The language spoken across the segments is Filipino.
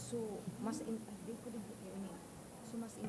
So, mas in, di ko din yun eh. So, mas in,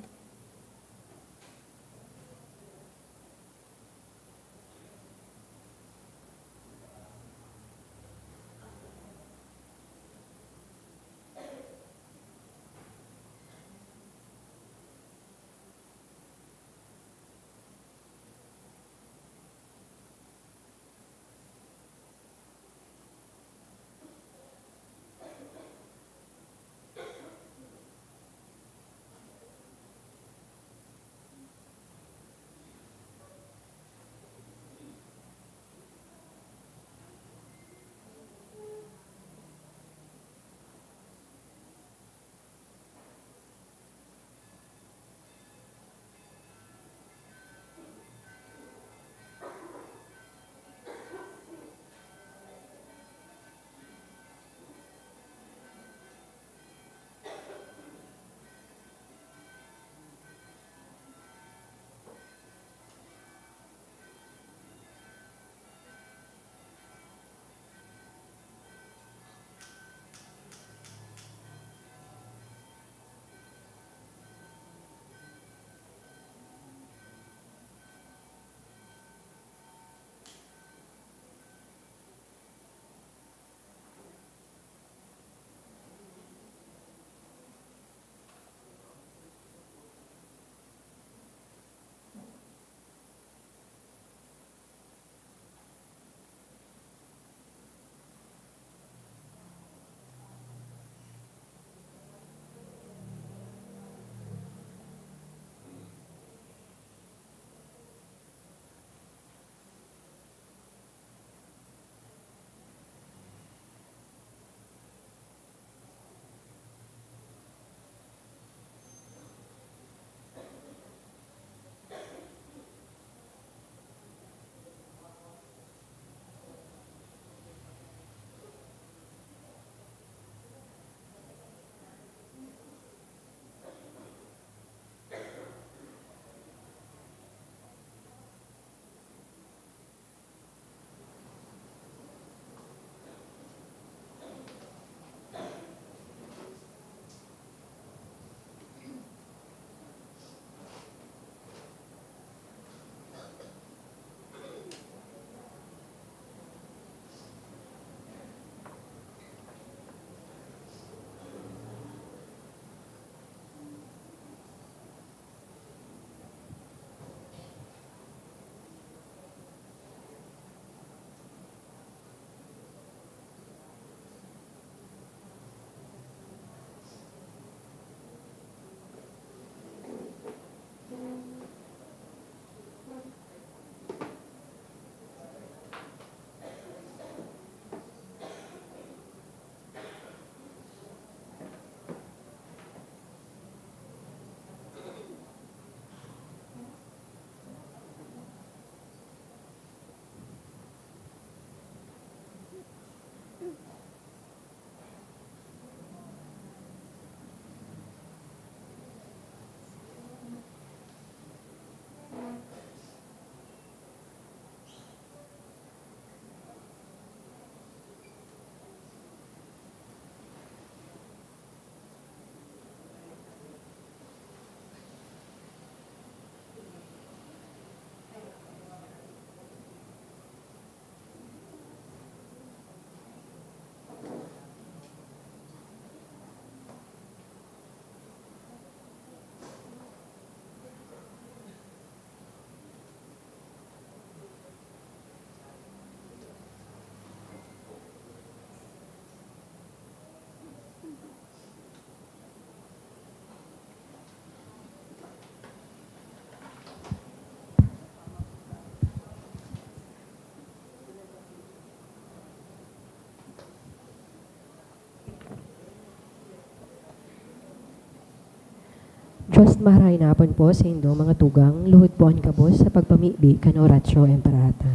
Diyos maharay na apon po sa indo mga tugang, luhod po ang kabos sa pagpamibi kan oratio emperata.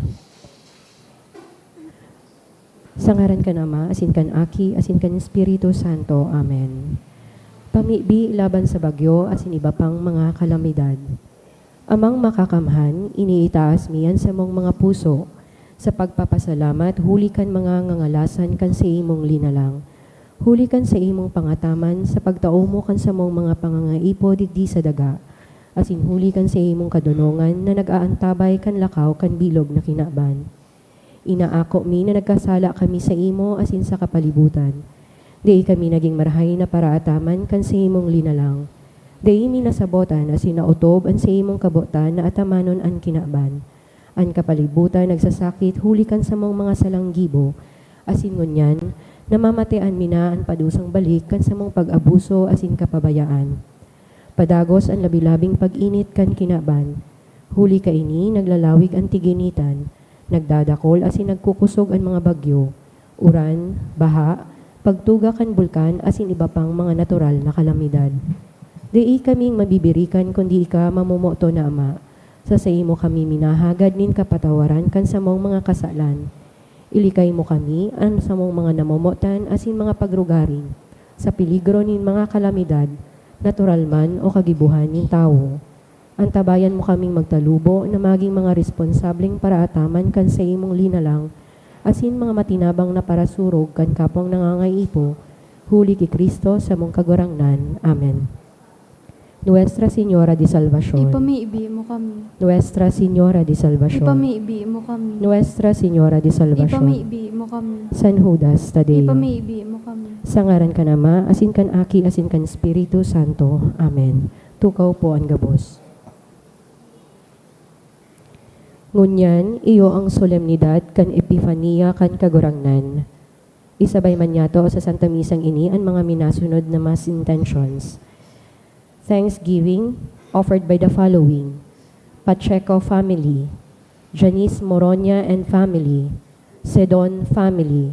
Sa ngaran ka nama, asin kan Aki, asin kan Espiritu Santo. Amen. Pamibi laban sa bagyo, asin iba pang mga kalamidad. Amang makakamhan, iniitaas miyan sa mong mga puso, sa pagpapasalamat, huli kan mga ngangalasan kan sa imong linalang. Huli kan sa imong pangataman sa pagtao mo kan sa mong mga pangangaipo digdi sa daga. Asin huli kan sa imong kadunongan na nag-aantabay kan lakaw kan bilog na kinaban. Inaako mi na nagkasala kami sa imo asin sa kapalibutan. Di kami naging marahay na paraataman kan sa imong linalang. Di mi nasabotan asin nautob an sa imong kabotan na atamanon an kinaban. An kapalibutan nagsasakit huli kan sa mong mga salanggibo. Asin ngunyan, namamatian mi na an padusang balik kan sa mong pag-abuso asin kapabayaan. Padagos ang labilabing pag-init kan kinaban. Huli ka ini, naglalawig ang tiginitan. Nagdadakol asin nagkukusog ang mga bagyo. Uran, baha, pagtuga kan bulkan asin iba pang mga natural na kalamidad. Di kaming mabibirikan kundi ika mamumoto na Ama. Sa imo kami minahagad nin kapatawaran kan sa mong mga kasalan. Ilikay mo kami an sa mong mga namomotan asin mga pagrugarin. Sa peligro nin mga kalamidad, natural man o kagibuhan nin tao. Antabayan mo kaming magtalubo na maging mga responsableng paraataman kan sa imong linalang asin mga matinabang na parasurog kan kapong nangangaipo, huli ki Kristo sa mong kagurangnan. Amen. Nuestra Señora de Salvación. Ipamiibi mo kami. Nuestra Señora de Salvación. Ipamiibi mo kami. Nuestra Señora de Salvación. Ipamiibi mo kami. San Judas Tadeo. Ipamiibi mo kami. Sa ngaran ka Ama, asin kan Aki, asin kan Espiritu Santo. Amen. Tukaw po ang gabos. Ngunyan, iyo ang solemnidad kan Epifania kan kagurangnan. Isabay man yato sa Santa Misang ini ang mga minasunod na mass intentions. Thanksgiving offered by the following: Pacheco family, Janice Moronia and family, Sedon family,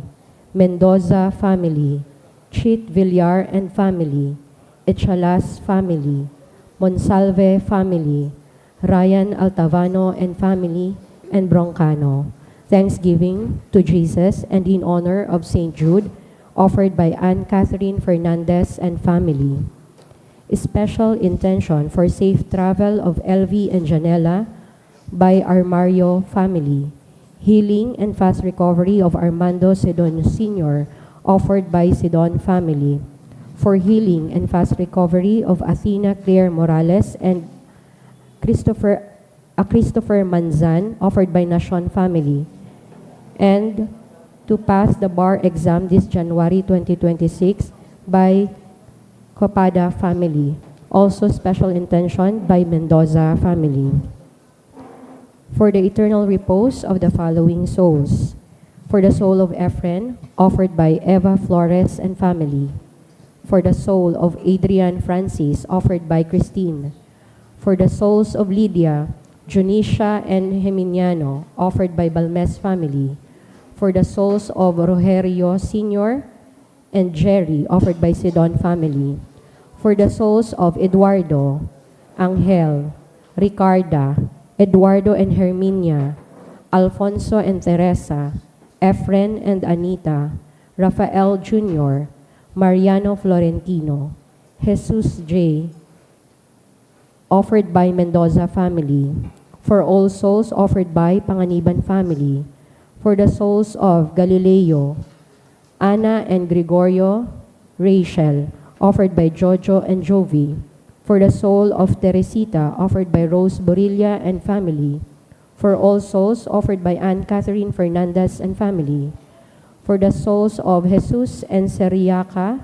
Mendoza family, Chit Villar and family, Echalas family, Monsalve family, Ryan Altavano and family, and Broncano. Thanksgiving to Jesus and in honor of St. Jude, offered by Anne Catherine Fernandez and family. Special intention for safe travel of Elvie and Janela by Armario family. Healing and fast recovery of Armando Sedon Sr., offered by Sedon family. For healing and fast recovery of Athena Claire Morales and Christopher Manzan, offered by Nation family. And to pass the bar exam this January 2026 by Copada family. Also special intention by Mendoza family. For the eternal repose of the following souls. For the soul of Efren, offered by Eva Flores and family. For the soul of Adrian Francis, offered by Christine. For the souls of Lydia, Junicia, and Geminiano, offered by Balmes family. For the souls of Rogerio Sr. and Jerry, offered by Sidon family. For the souls of Eduardo, Angel, Ricarda, Eduardo and Herminia, Alfonso and Teresa, Efren and Anita, Rafael Jr., Mariano Florentino, Jesus J., offered by Mendoza family. For all souls, offered by Panganiban family. For the souls of Galileo, Ana and Gregorio, Rachel, offered by Jojo and Jovi. For the soul of Teresita, offered by Rose Borilla and family. For all souls, offered by Anne Catherine Fernandez and family. For the souls of Jesus and Seriaca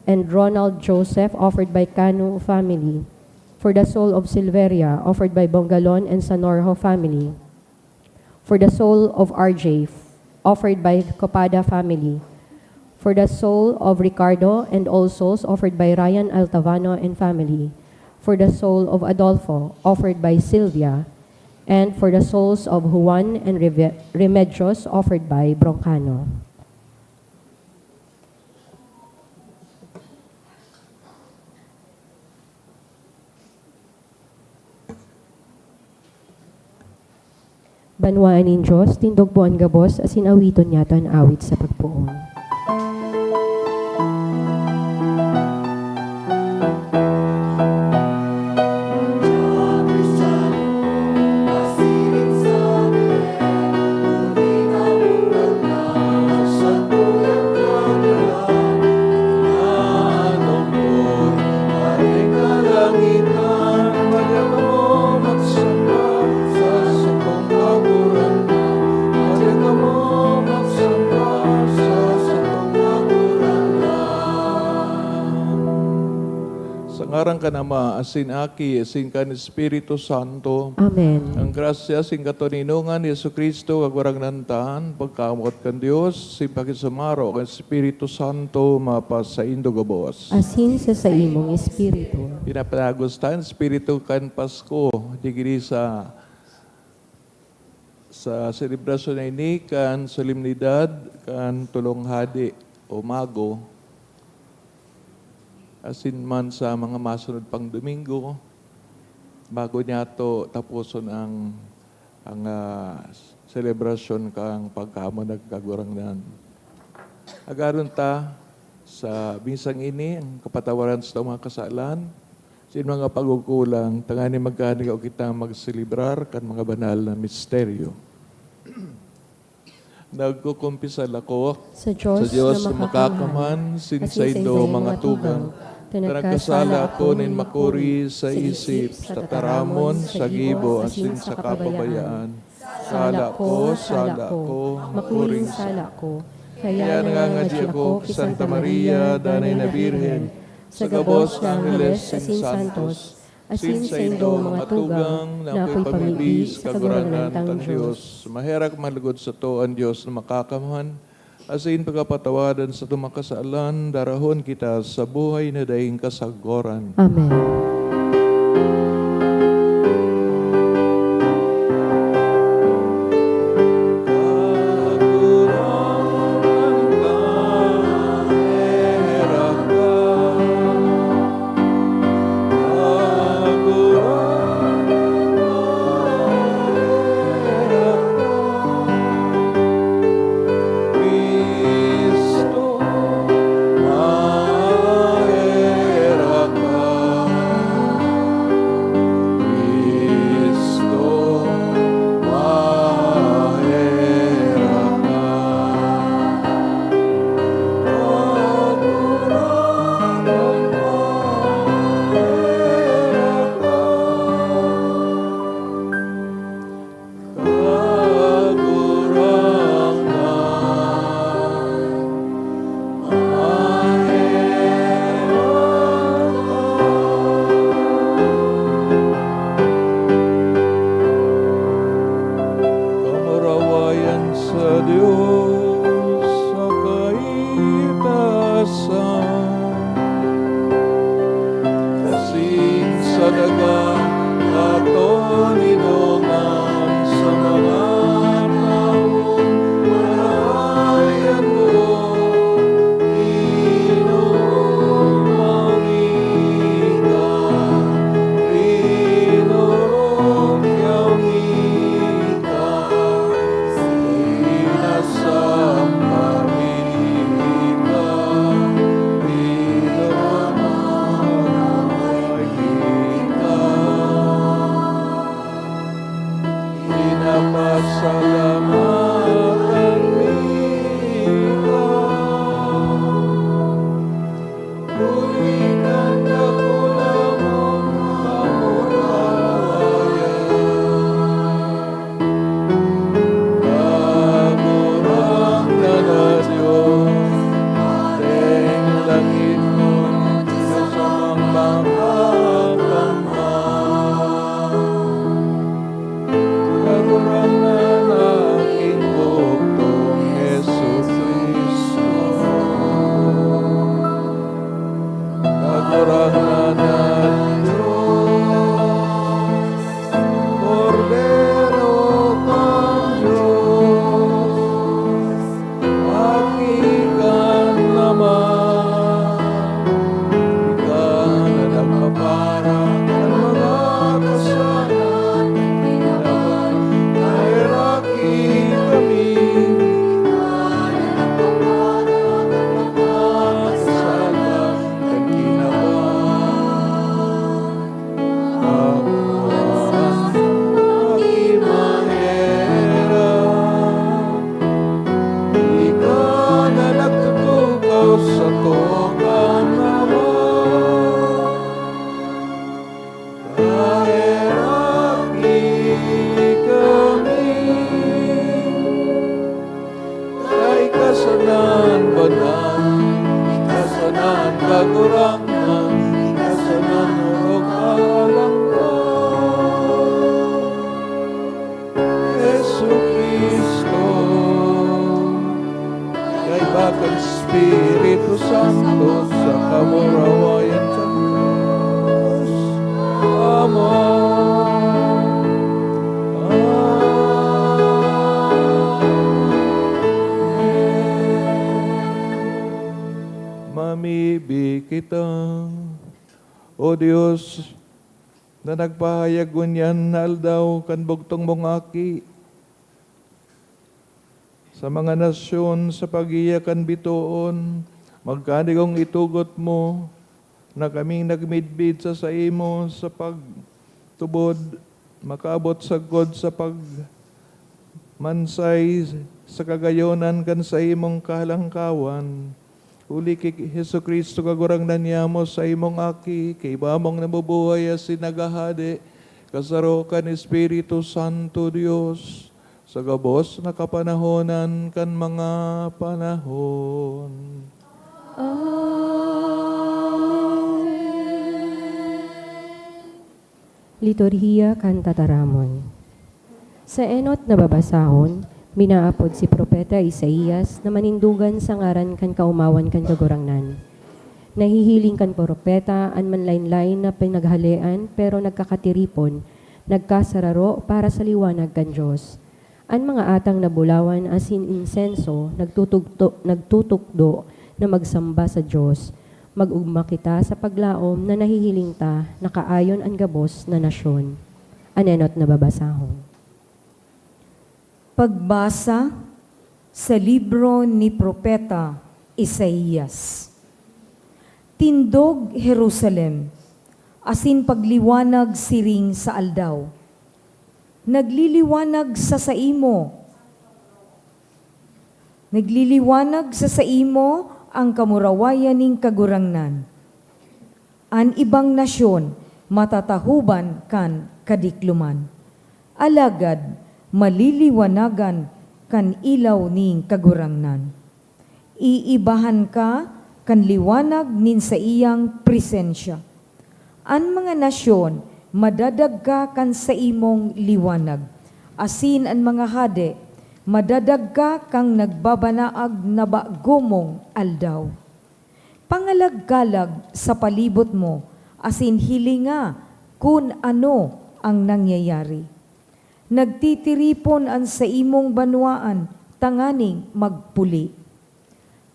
and Ronald Joseph, offered by Canu family. For the soul of Silveria, offered by Bongalon and Sanorho family. For the soul of RJ, offered by Copada family. For the soul of Ricardo and all souls, offered by Ryan Altavano and family. For the soul of Adolfo, offered by Sylvia. And for the souls of Juan and Remedios, offered by Broncano. Banwaan in Diyos, tindog po ang gabos, asin awiton yato ang awit sa pagpuon. Ngaran ka nama, asin aki, asin ka ni Espiritu Santo. Amen. Ang grasya, asin katoninungan ni Yesu Kristo, kagwarang nantaan, pagkamot kan Diyos, simpakit sumaro, kan Espiritu Santo, mapas sa indo gabos. Asin sa imong espiritu. Pinapanagustan, Espiritu kan Pasko, digiri sa selebrasyon na ini, kan solemnidad, kan tulong hadi o mago, asin man sa mga masunod pang Domingo, bago niya to tapuson ang selebrasyon kang pagkamo nagkagurang nan. Agaron ta sa binsang ini, ang kapatawaran sa mga kasalan, sin mga pagkukulang, tangani magkani o kita magselebrar kan mga banal na misteryo. Nagkukumpisal ako Sa sa Diyos, Diyos na na makakaman, sinsaydo mga tugang, tanagkasala ako nin makuri sa isip, sa taramon, sa gibo, asin sa kapabayaan. Sala ko, makuring sala ko. Kaya nangangadi ako kay Santa Maria, Danay na Birhen, sa gabos ng Angeles, sin Santos, asin sa indo mga tugang, na ako'y pamibis sa kagurangan ng Diyos. Maherak malugod sa to ang Diyos na makakamahan, asin pagkapatawadan sa tumakasaalan, darahon kita sa buhay na daing kasagoran. Amen. kasanan, kagurangan, kasanan, anak, ang Espiritu Santo, sa kamurawayan sa Diyos. Amen. Mamibi kita, O Diyos, na nagpahayag ngunyan na aldaw kan bugtong mong aki, sa mga nasyon sa pagiyakan bitoon, magkanigong itugot mo na kaming nagmidbid sa imo sa pagtubod, makaabot sa God sa pagmansay sa kagayonan kan sa imong kahalangkawan. Uli kay Hesu Kristo kagurangnan niyamo sa imong aki, kay bamong nabubuhay as sinagahade, kasarokan Espiritu Santo Dios, sa gabos na kapanahonan kan mga panahon. Liturhiya kan tataramon. Sa enot na babasahon, minaapod si Propeta Isaías na manindugan sa ngaran kan kaumawan kan kagurangnan. Nahihiling kan propeta an manlain-lain na pinaghalian pero nagkakatiripon, nagkasararo para sa liwanag kan Diyos. An mga atang nabulawan asin insenso, nagtutukdo na magsamba sa Diyos. Mag-ugma kita sa paglaom na nahihiling ta, nakaayon ang gabos na nasyon. Anenot na babasahon. Pagbasa sa libro ni Propeta Isaías. Tindog Jerusalem, asin pagliwanag siring sa aldaw. Nagliliwanag sa saimo. Nagliliwanag sa saimo ang kamurawayan ning kagurangnan. An ibang nasyon matatahuban kan kadikluman. Alagad maliliwanagan kan ilaw ning kagurangnan. Iibahan ka kan liwanag nin sa iyang presensya. An mga nasyon madadagka kan sa imong liwanag. Asin an mga hade, madadagka kang nagbabanaag na bagumong aldaw. Pangalaggalag sa palibot mo, asin hilinga kung ano ang nangyayari. Nagtitiripon an sa imong banwaan, tanganing magpuli.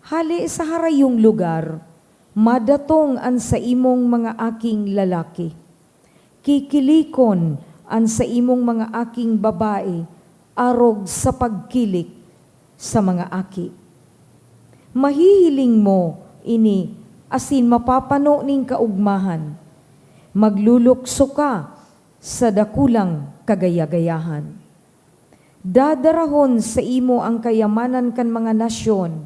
Hali sa harayong lugar, madatong an sa imong mga aking lalaki. Kikilikon an sa imong mga aking babae, arog sa pagkilik sa mga aki. Mahihiling mo ini, asin mapapano ning kaugmahan. Maglulukso ka sa dakulang kagayagayahan. Dadarahon sa imo ang kayamanan kan mga nasyon.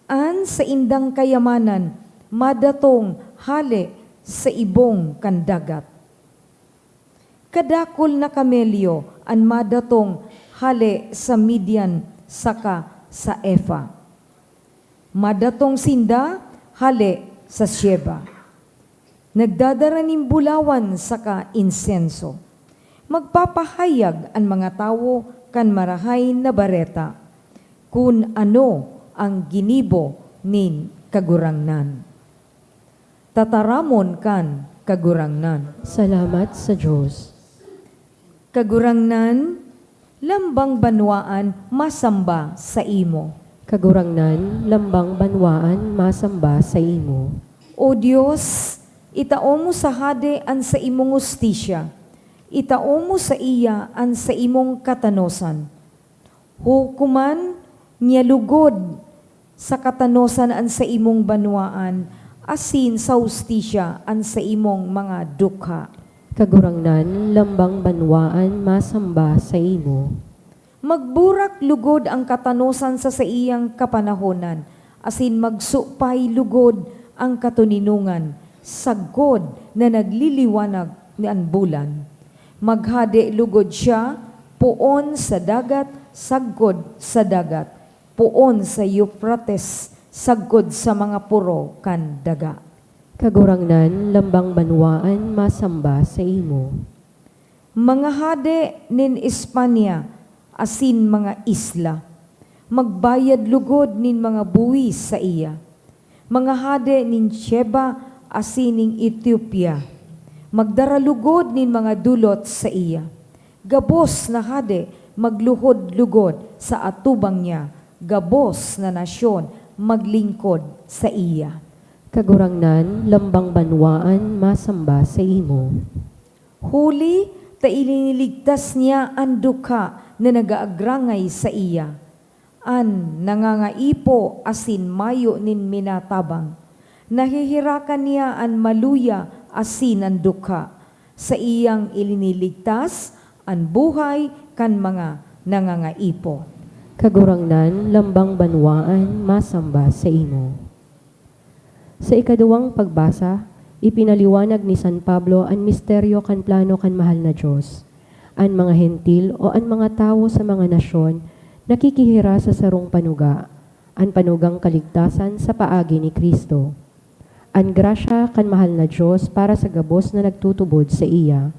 An sa indang kayamanan, madatong hali sa ibong kan dagat. Kadakol na kamelyo an madatong hali sa Midian saka sa Efa. Madatong sinda hali sa Sheba. Nagdadara ning bulawan saka insenso. Magpapahayag ang mga tao kan marahay na bareta kung ano ang ginibo nin kagurangnan. Tataramon kan kagurangnan. Salamat sa Diyos. Kagurangnan, lambang banwaan, masamba sa imo. Kagurangnan, lambang banwaan, masamba sa imo. O Diyos, itao mo sa hade an sa imong ustisya. Itao mo sa iya an sa imong katanosan. Hukuman niya lugod sa katanosan an sa imong banwaan, asin sa ustisya an sa imong mga dukha. Kagurangnan, lambang banwaan, masamba sa imo. Magburak lugod ang katanosan sa iyang kapanahonan, asin magsupay lugod ang katuninungan, sagkod na nagliliwanag ni an bulan. Maghade lugod siya, puon sa dagat, sagkod sa dagat, puon sa Euphrates, sagkod sa mga puro kan daga. Kagurangnan, lambang banwaan, masamba sa imo. Mga hade nin Espanya, asin mga isla, magbayad lugod nin mga buwis sa iya. Mga hade nin Sheba asining Ethiopia, magdara lugod nin mga dulot sa iya. Gabos na hade, magluhod lugod sa atubang niya, gabos na nasyon, maglingkod sa iya. Kagurangnan, lambang banwaan, masamba sa imo. Huli, ta iliniligtas niya ang duka na nagaagrangay sa iya. An nangangaipo asin mayo nin minatabang. Nahihirakan niya an maluya asin ang duka. Sa iyang iliniligtas ang buhay kan mga nangangaipo. Kagurangnan, lambang banwaan, masamba sa imo. Sa ikaduwang pagbasa, ipinaliwanag ni San Pablo ang misteryo kan plano kan mahal na Diyos. Ang mga hentil o ang mga tao sa mga nasyon nakikihira sa sarong panuga, ang panugang kaligtasan sa paagi ni Kristo. Ang grasya kan mahal na Diyos para sa gabos na nagtutubod sa iya.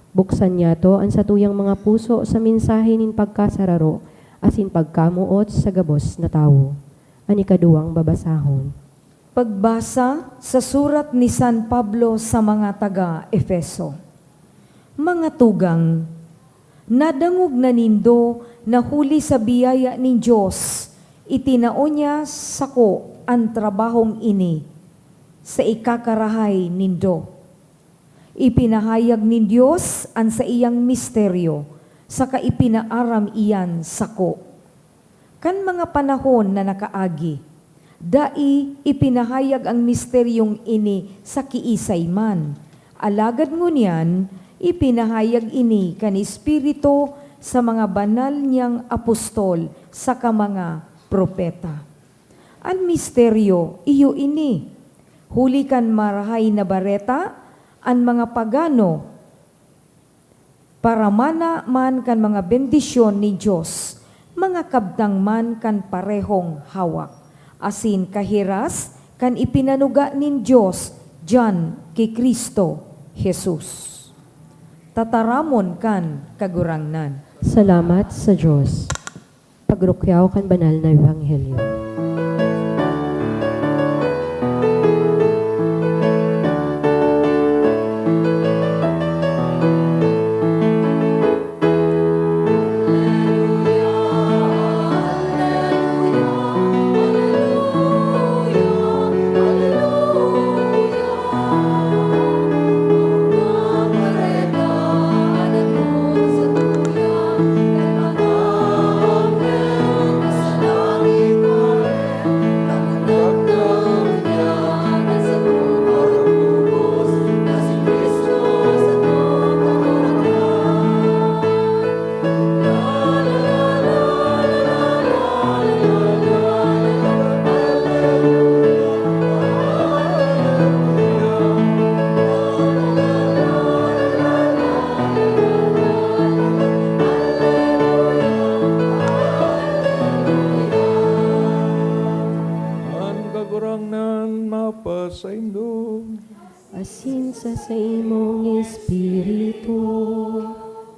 Buksan niya to ang satuyang mga puso sa mensahe nin pagkasararo asin pagkamuot sa gabos na tao. Ang ikaduwang babasahon. Pagbasa sa surat ni San Pablo sa mga taga-Efeso. Mga tugang, nadangog na nindo na huli sa biyaya ni Diyos, itinao niya sako ang trabahong ini sa ikakarahay nindo. Ipinahayag ni Diyos ang sa iyang misteryo, saka ipinaaram iyan sako. Kan mga panahon na nakaagi, dai ipinahayag ang misteryong ini sa kiisay man. Alagad ngunyan, ipinahayag ini kan Espiritu sa mga banal niyang apostol saka mga propeta. Ang misteryo, iyo ini. Huli kan marahay na bareta, ang mga pagano, para mana man kan mga bendisyon ni Diyos, mga kabtang man kan parehong hawak, asin kahiras kan ipinanuga nin Diyos diyan kay Kristo Jesus. Tataramon kan kagurangnan. Salamat sa Diyos. Pagrukyaw kan banal na Ebanghelyo. Asin sa imong Espiritu.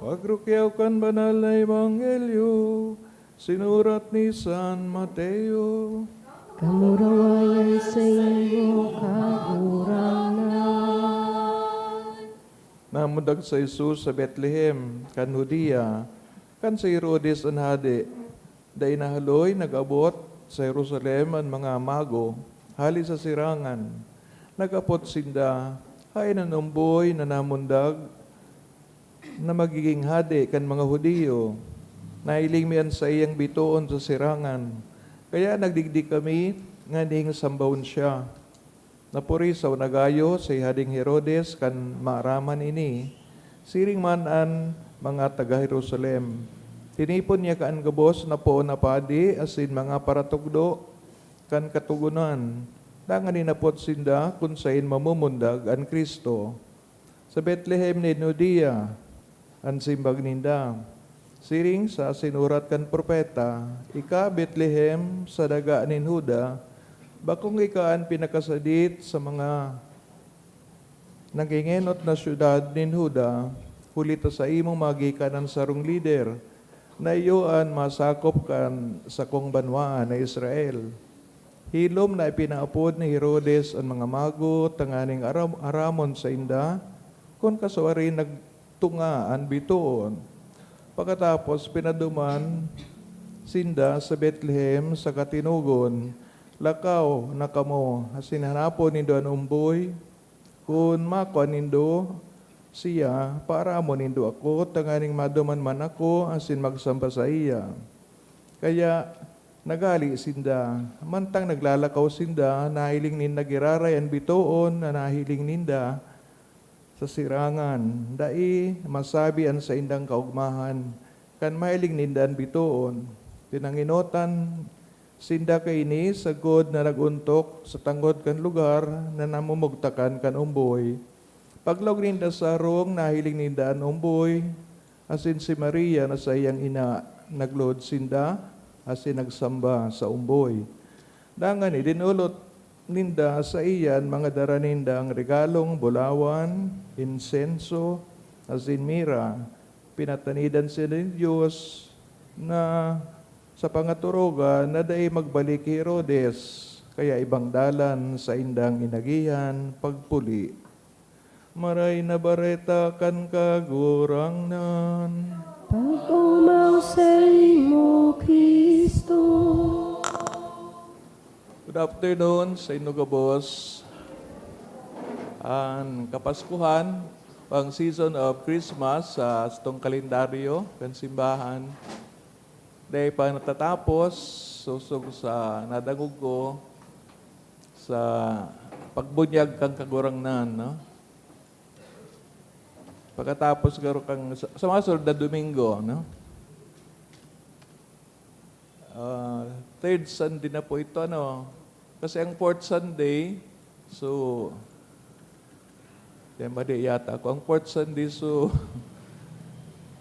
Pagrukyaw kan banal na Ebanghelyo, sinurat ni San Mateo. Kamurawayan sa imo kagurangnan. Namundag sa Jesus sa Bethlehem, kan Judea, kan sa Herodes ang hade. Dahil nahaloy, nag-abot sa Jerusalem ang mga mago, hali sa sirangan. Nagapot sinda, hay nanumboy na namundag, na magiging hade kan mga Hudiyo. Nailing miyan sa iyang bituon sa sirangan. Kaya nagdigdi kami, nga ning sambawon siya. Napuri sa nagayo sa hading Herodes kan maaraman ini, siring man an mga taga Jerusalem. Tinipon niya kaan gabos na po na padi asin mga paratugdo kan katugunan. Dangan ninapot sinda kung sain mamumundag an Kristo. Sa Bethlehem ni Judea, an simbag ninda. Siring sa sinurat kan propeta, ika Bethlehem sa daga nin Huda, bakong ikaan pinakasadit sa mga nagingenot na syudad nin Huda, hulita sa imong magikanan sarong lider, na iyoan masakop kan sa kong banwaan na Israel. Hilom na ipinaapod ni Herodes ang mga mago, tanganing aramon sa inda, kung kaswari nagtungaan bituon. Pagkatapos pinaduman sinda sa Bethlehem sa katinugon, lakaw na kamo, asin hanapon nindo ang umboy, kung makuan nindo siya, para mo nindo ako, tanganing maduman man ako, asin magsamba sa iya. Kaya nagali sinda, mantang naglalakaw sinda, nahiling ninda girarayan bitoon, na nahiling ninda sa sirangan. Dai masabian sa indang kaugmahan, kan mahiling nindan bitoon. Pinanginotan sinda kaini sagod na naguntok sa tanggod kan lugar na namumugtakan kan umboy. Paglog ninda sa rong nahiling ninda ang umboy, asin si Maria na sa iyang ina naglod sinda, asin nagsamba sa umboy. Dangan dinulot ninda sa iyan mga dara ninda ang regalong bulawan, insenso, asin mira. Pinatanidan sila ng Diyos na sa pangaturoga na dai magbalik Herodes, kaya ibang dalan sa indang inagihan pagpuli. Maray na bareta kan kagurangnan. Pag-umaw sa imo, Kristo. Good afternoon sa inyo gabos. Ang Kapaskuhan, pang season of Christmas sa itong kalendaryo, kan simbahan. Dahil pa natatapos, susog sa nadangog ko sa pagbunyag kang kagurangnan, no? Pagkatapos garo kang sa mga sunod na Domingo, no? Third Sunday na po ito, ano? Kasi ang fourth Sunday, so mali yata ako. Ang fourth Sunday, so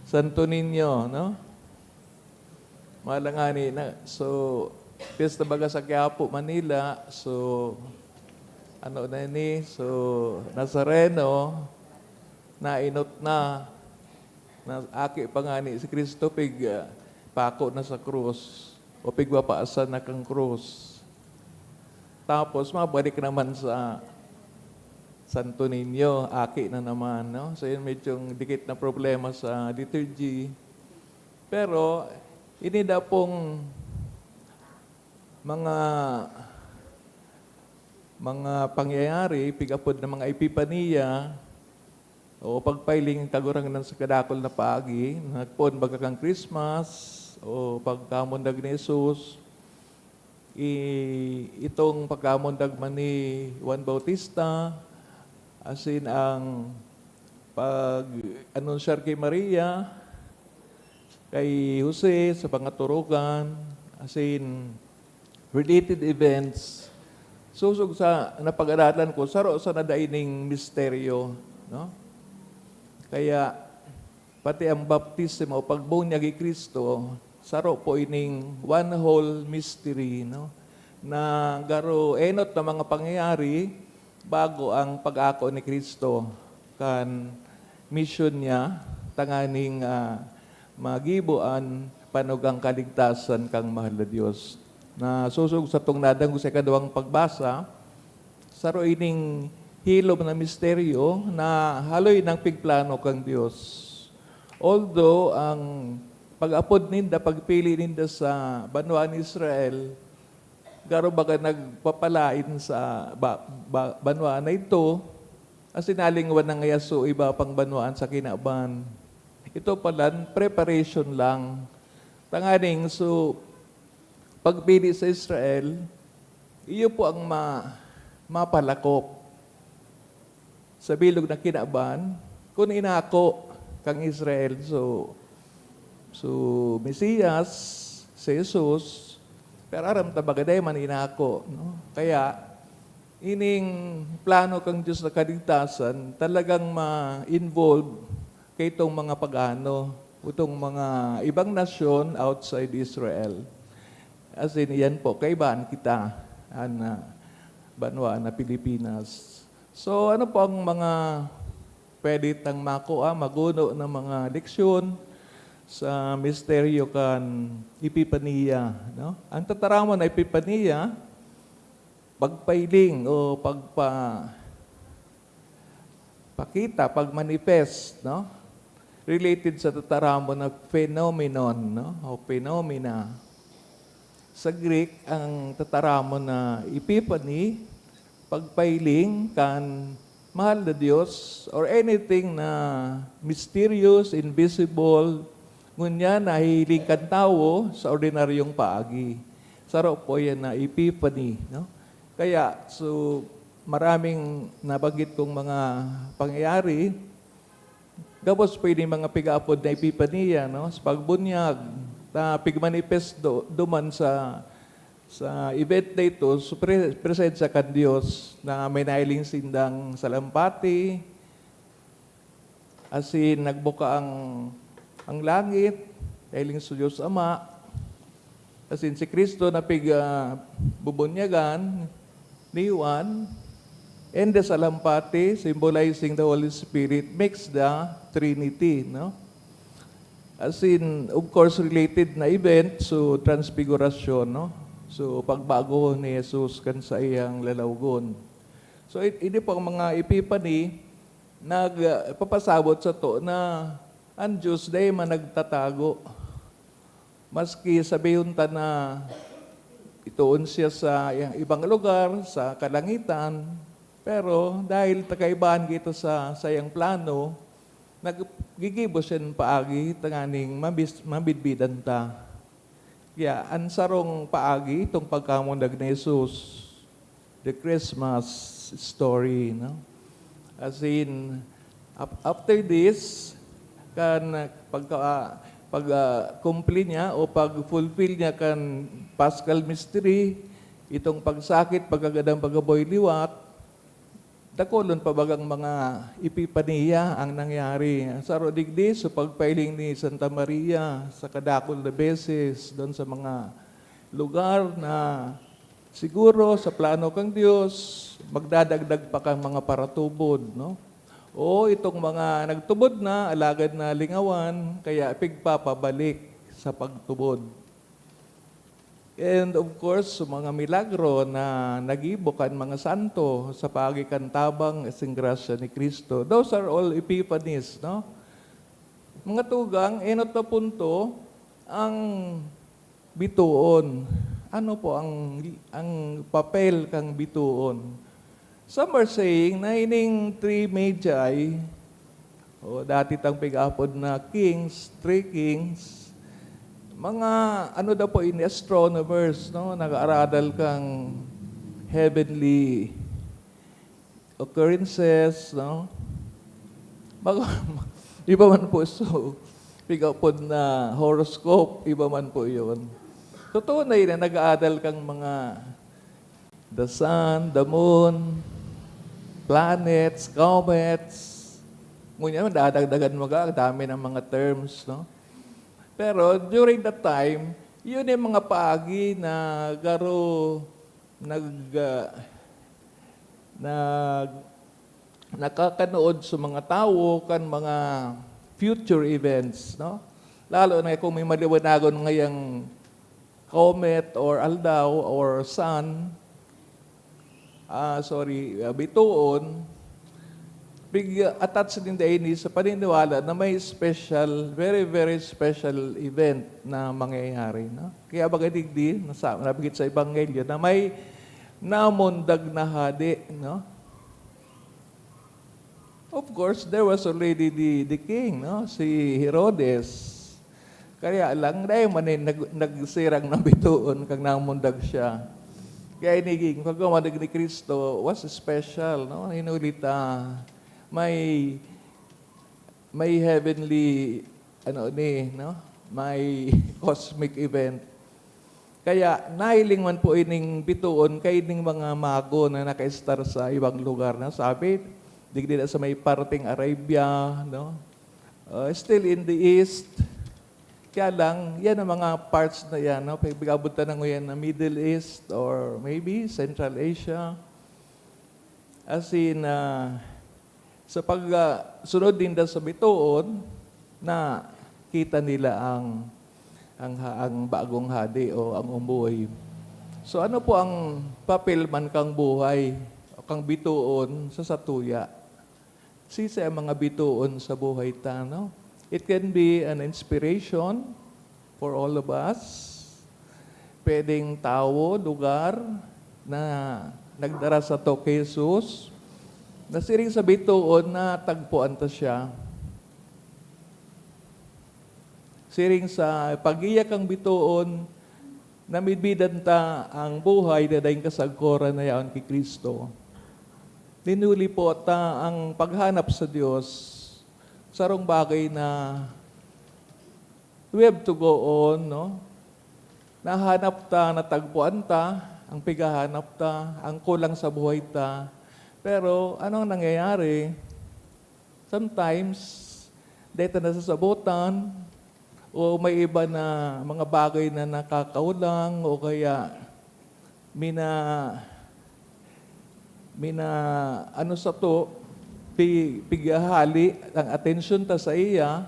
Santo Niño, no? Malangani na. So, piyesta baga sa Quiapo, Manila. So, ano na ni? So, Nazareno, nainot na aki pa nga ni si Kristo pig pako na sa krus o pigwapaasan na kang krus. Tapos, mabalik naman sa Santo Niño, aki na naman, no? So, yun medyong dikit na problema sa liturgy. Pero, inida pong mga pangyayari, pigapod ng mga epipaniya, o pagpailing kagurangan sa kadakol na paagi, nagpon baga kang Christmas, o pagkamundag ni Jesus, itong pagkamundag man ni Juan Bautista, asin ang pag-anunsyar kay Maria, kay Jose sa pangaturugan, asin related events, susog sa napag-aralan ko, saro sa nadaining misteryo, no? Kaya, pati ang baptismo o pagbunyag ni Kristo, saro po ining one whole mystery, no? Na garo enot na mga pangyayari bago ang pag-ako ni Kristo kan mission niya, tanganing magibuan panugang kaligtasan kang mahal na Diyos. Na susog sa tong nadang sa kadawang pagbasa, saro ining hilom na misteryo na haloy ng pigplano kang Diyos. Although ang pag-apod ninda, pagpili ninda sa banwaan Israel, garo baga nagpapalain sa banwaan na ito, as sinalingwan ng Yaso iba pang banwaan sa kinaban. Ito pala, preparation lang. Tanganing, so, pagpili sa Israel, iyo po ang mapalakop sa bilog na kinaban, kung inako kang Israel, so Mesiyas, si Jesus, pero aram tabagaday man inako. No? Kaya, ining plano kang Diyos na kaligtasan, talagang ma-involve kay itong mga pagano, itong mga ibang nasyon outside Israel. As in, yan po, kaibaan kita, banwa na Pilipinas. So, ano po ang mga pwede tang makuha, maguno ng mga leksyon sa misteryo kan Epipania, no? Ang tataramon na Epipania, pagpailing o pakita, pagmanifest, no? Related sa tataramon na phenomenon, no? O phenomena. Sa Greek, ang tataramon na epiphany, pagpailing kan mahal na Diyos or anything na mysterious, invisible, ngunya nahiling kan tao sa ordinaryong paagi. Saro po yan na epiphany, no? Kaya, so, maraming nabanggit kong mga pangyayari, gabos pwede mga pig-apod na epipaniya, no? Sa pagbunyag, na pigmanifest duman sa event na ito, so presensya kan Diyos na may nailing sindang salampati, asin nagbuka ang langit, nailing sa Diyos Ama, asin si Kristo na bubunyagan ni Juan, and the salampati, symbolizing the Holy Spirit, makes the Trinity, no? As in, of course, related na event, so transfiguration, no? So, pagbago ni Jesus kan sa iyang lalawgon. So, hindi po ang mga epiphany nagpapasabot sa to na ang Diyos dahil man nagtatago. Maski sabihin ta na ituon siya sa ibang lugar, sa kalangitan, pero dahil takaibahan kita sa sayang plano, naggigibo siya ng paagi, tanganing mabidbidan ta. Kaya, ang sarong paagi, itong pagkamundag ni Jesus, the Christmas story, no? As in, after this, kan pag-complete niya o pag-fulfill niya kan Paschal Mystery, itong pagsakit, pagkagadang pagaboy liwat, dakolon pabagang mga epipaniya ang nangyari. Sa rodigdi, sa pagpailing ni Santa Maria, sa kadakol na beses, doon sa mga lugar na siguro sa plano kang Diyos, magdadagdag pa kang mga paratubod, no? O itong mga nagtubod na, alagad na lingawan, kaya pigpapabalik sa pagtubod. And of course, mga milagro na nagibukan mga santo sa pagikan tabang isang grasya ni Kristo. Those are all epiphanies, no? Mga tugang, enot na punto, ang bituon. Ano po ang papel kang bituon? Some are saying na ining three magi, o dati tang pig-apod na kings, three kings, mga ano daw po in astronomers, no, nag-aaral kang heavenly occurrences, no? Iba man po so pigapod na horoscope, iba man po 'yon. Totoo na yun, nag-aaral kang mga the sun, the moon, planets, comets. Ngunyan, dadagdagan mo ka, dami ng mga terms, no? Pero during that time, yun yung mga paagi na nakakanood sa mga tao kan mga future events, no? Lalo na kung may maliwanagon ngayang comet or aldaw or sun, bituon, attached din din sa paniniwala na may special, very, very special event na mangyayari. No? Kaya bagadigdi, nabigit sa Ebanghelyo, na may namundag na hadi. No? Of course, there was already the king, no? Si Herodes. Kaya lang, dahil man nagsirang na bituon kang namundag siya. Kaya iniging, pagkamandag ni Kristo was special. No? Inulita, may heavenly no, may cosmic event. Kaya nahiling man po ining bituon kay ining mga mago na naka-star sa ibang lugar na sabi digdi na sa may parting Arabia, no, still in the east. Kaya lang yan ang mga parts na yan, no, pagbigabutan na yan na Middle East or maybe Central Asia, as in sa pagsunod din sa bituon na makikita nila ang bagong hadi o ang umuwi. So ano po ang papel man kang buhay o kang bituon sa satuya? Sisa ang mga bituon sa buhay ta, no? It can be an inspiration for all of us. Pwedeng tao, lugar na nagdara sa to kay Jesus. Nasiring sa bituon na tagpuan ta siya. Siring sa pagiyak ang bituon, namidbidan ta ang buhay na daing kasagkoran na yaon kay Kristo. Ninuli po ta ang paghanap sa Diyos, sarong bagay na we have to go on, no? Nahanap ta, natagpuan ta, ang pigahanap ta, ang kulang sa buhay ta. Pero anong nangyayari? Sometimes, dahil na nasasabutan, o may iba na mga bagay na nakakaulang, o kaya mina ano sa to, pigahali ang attention ta sa iya,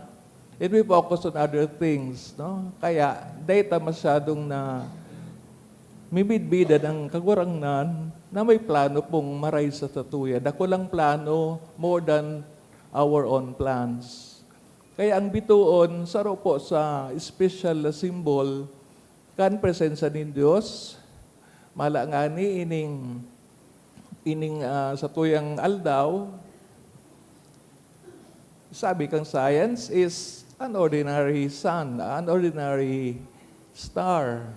and we focus on other things, no? Kaya, dahil ta masyadong na mibidbidan ang kagurangnan na may plano pong maray sa tatuya. Dako lang plano more than our own plans. Kaya ang bituon, saro po sa special na symbol, kan presensya ni Diyos, malangani ining sa tuyang aldaw, sabi kang science is an ordinary sun, an ordinary star.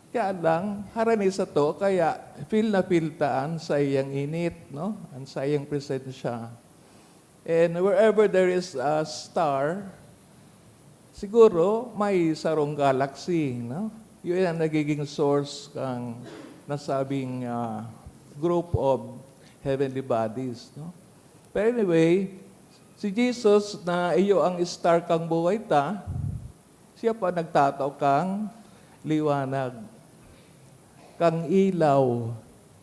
Kaya lang, harani sa to, kaya feel taan sa iyang init, no? Ang sa iyang presensya. And wherever there is a star, siguro may sarong galaxy, no? Yun ang nagiging source kang nasabing group of heavenly bodies, no? But anyway, si Jesus na iyo ang star kang buhay ta, siya pa nagtataw kang liwanag, kang ilaw,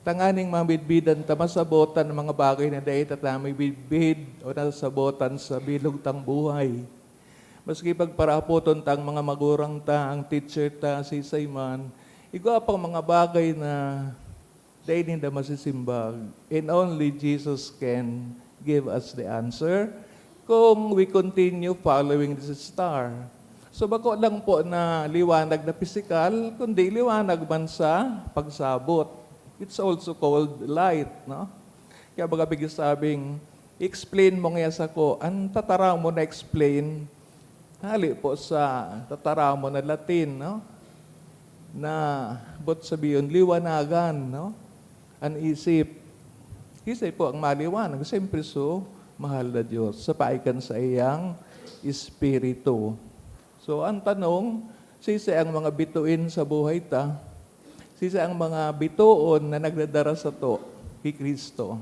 tanganing mambidbidan ta masabotan ng mga bagay na dahil tatamay bidbid o nasabotan sa bilog tang buhay. Maski pagparapoton tang mga magurang ta, ang teacher ta, si Simon, igwa pang mga bagay na dahil hindi masisimbag. And only Jesus can give us the answer kung we continue following this star. So bako lang po na liwanag na pisikal, kundi liwanag man sa pagsabot. It's also called light, no? Kaya baga bigyan sabing, explain mo nga sa ko, ang tatara mo na explain, hali po sa tatara mo na Latin, no? Na, but sabihin, liwanagan, no? Ang isip. Kasi po ang maliwanag, siyempre so, mahal na Diyos, sa paikan sa iyang espiritu. So, ang tanong, sisa ang mga bituin sa buhay ta, sisa ang mga bituon na nagdadara sa to, kay Kristo.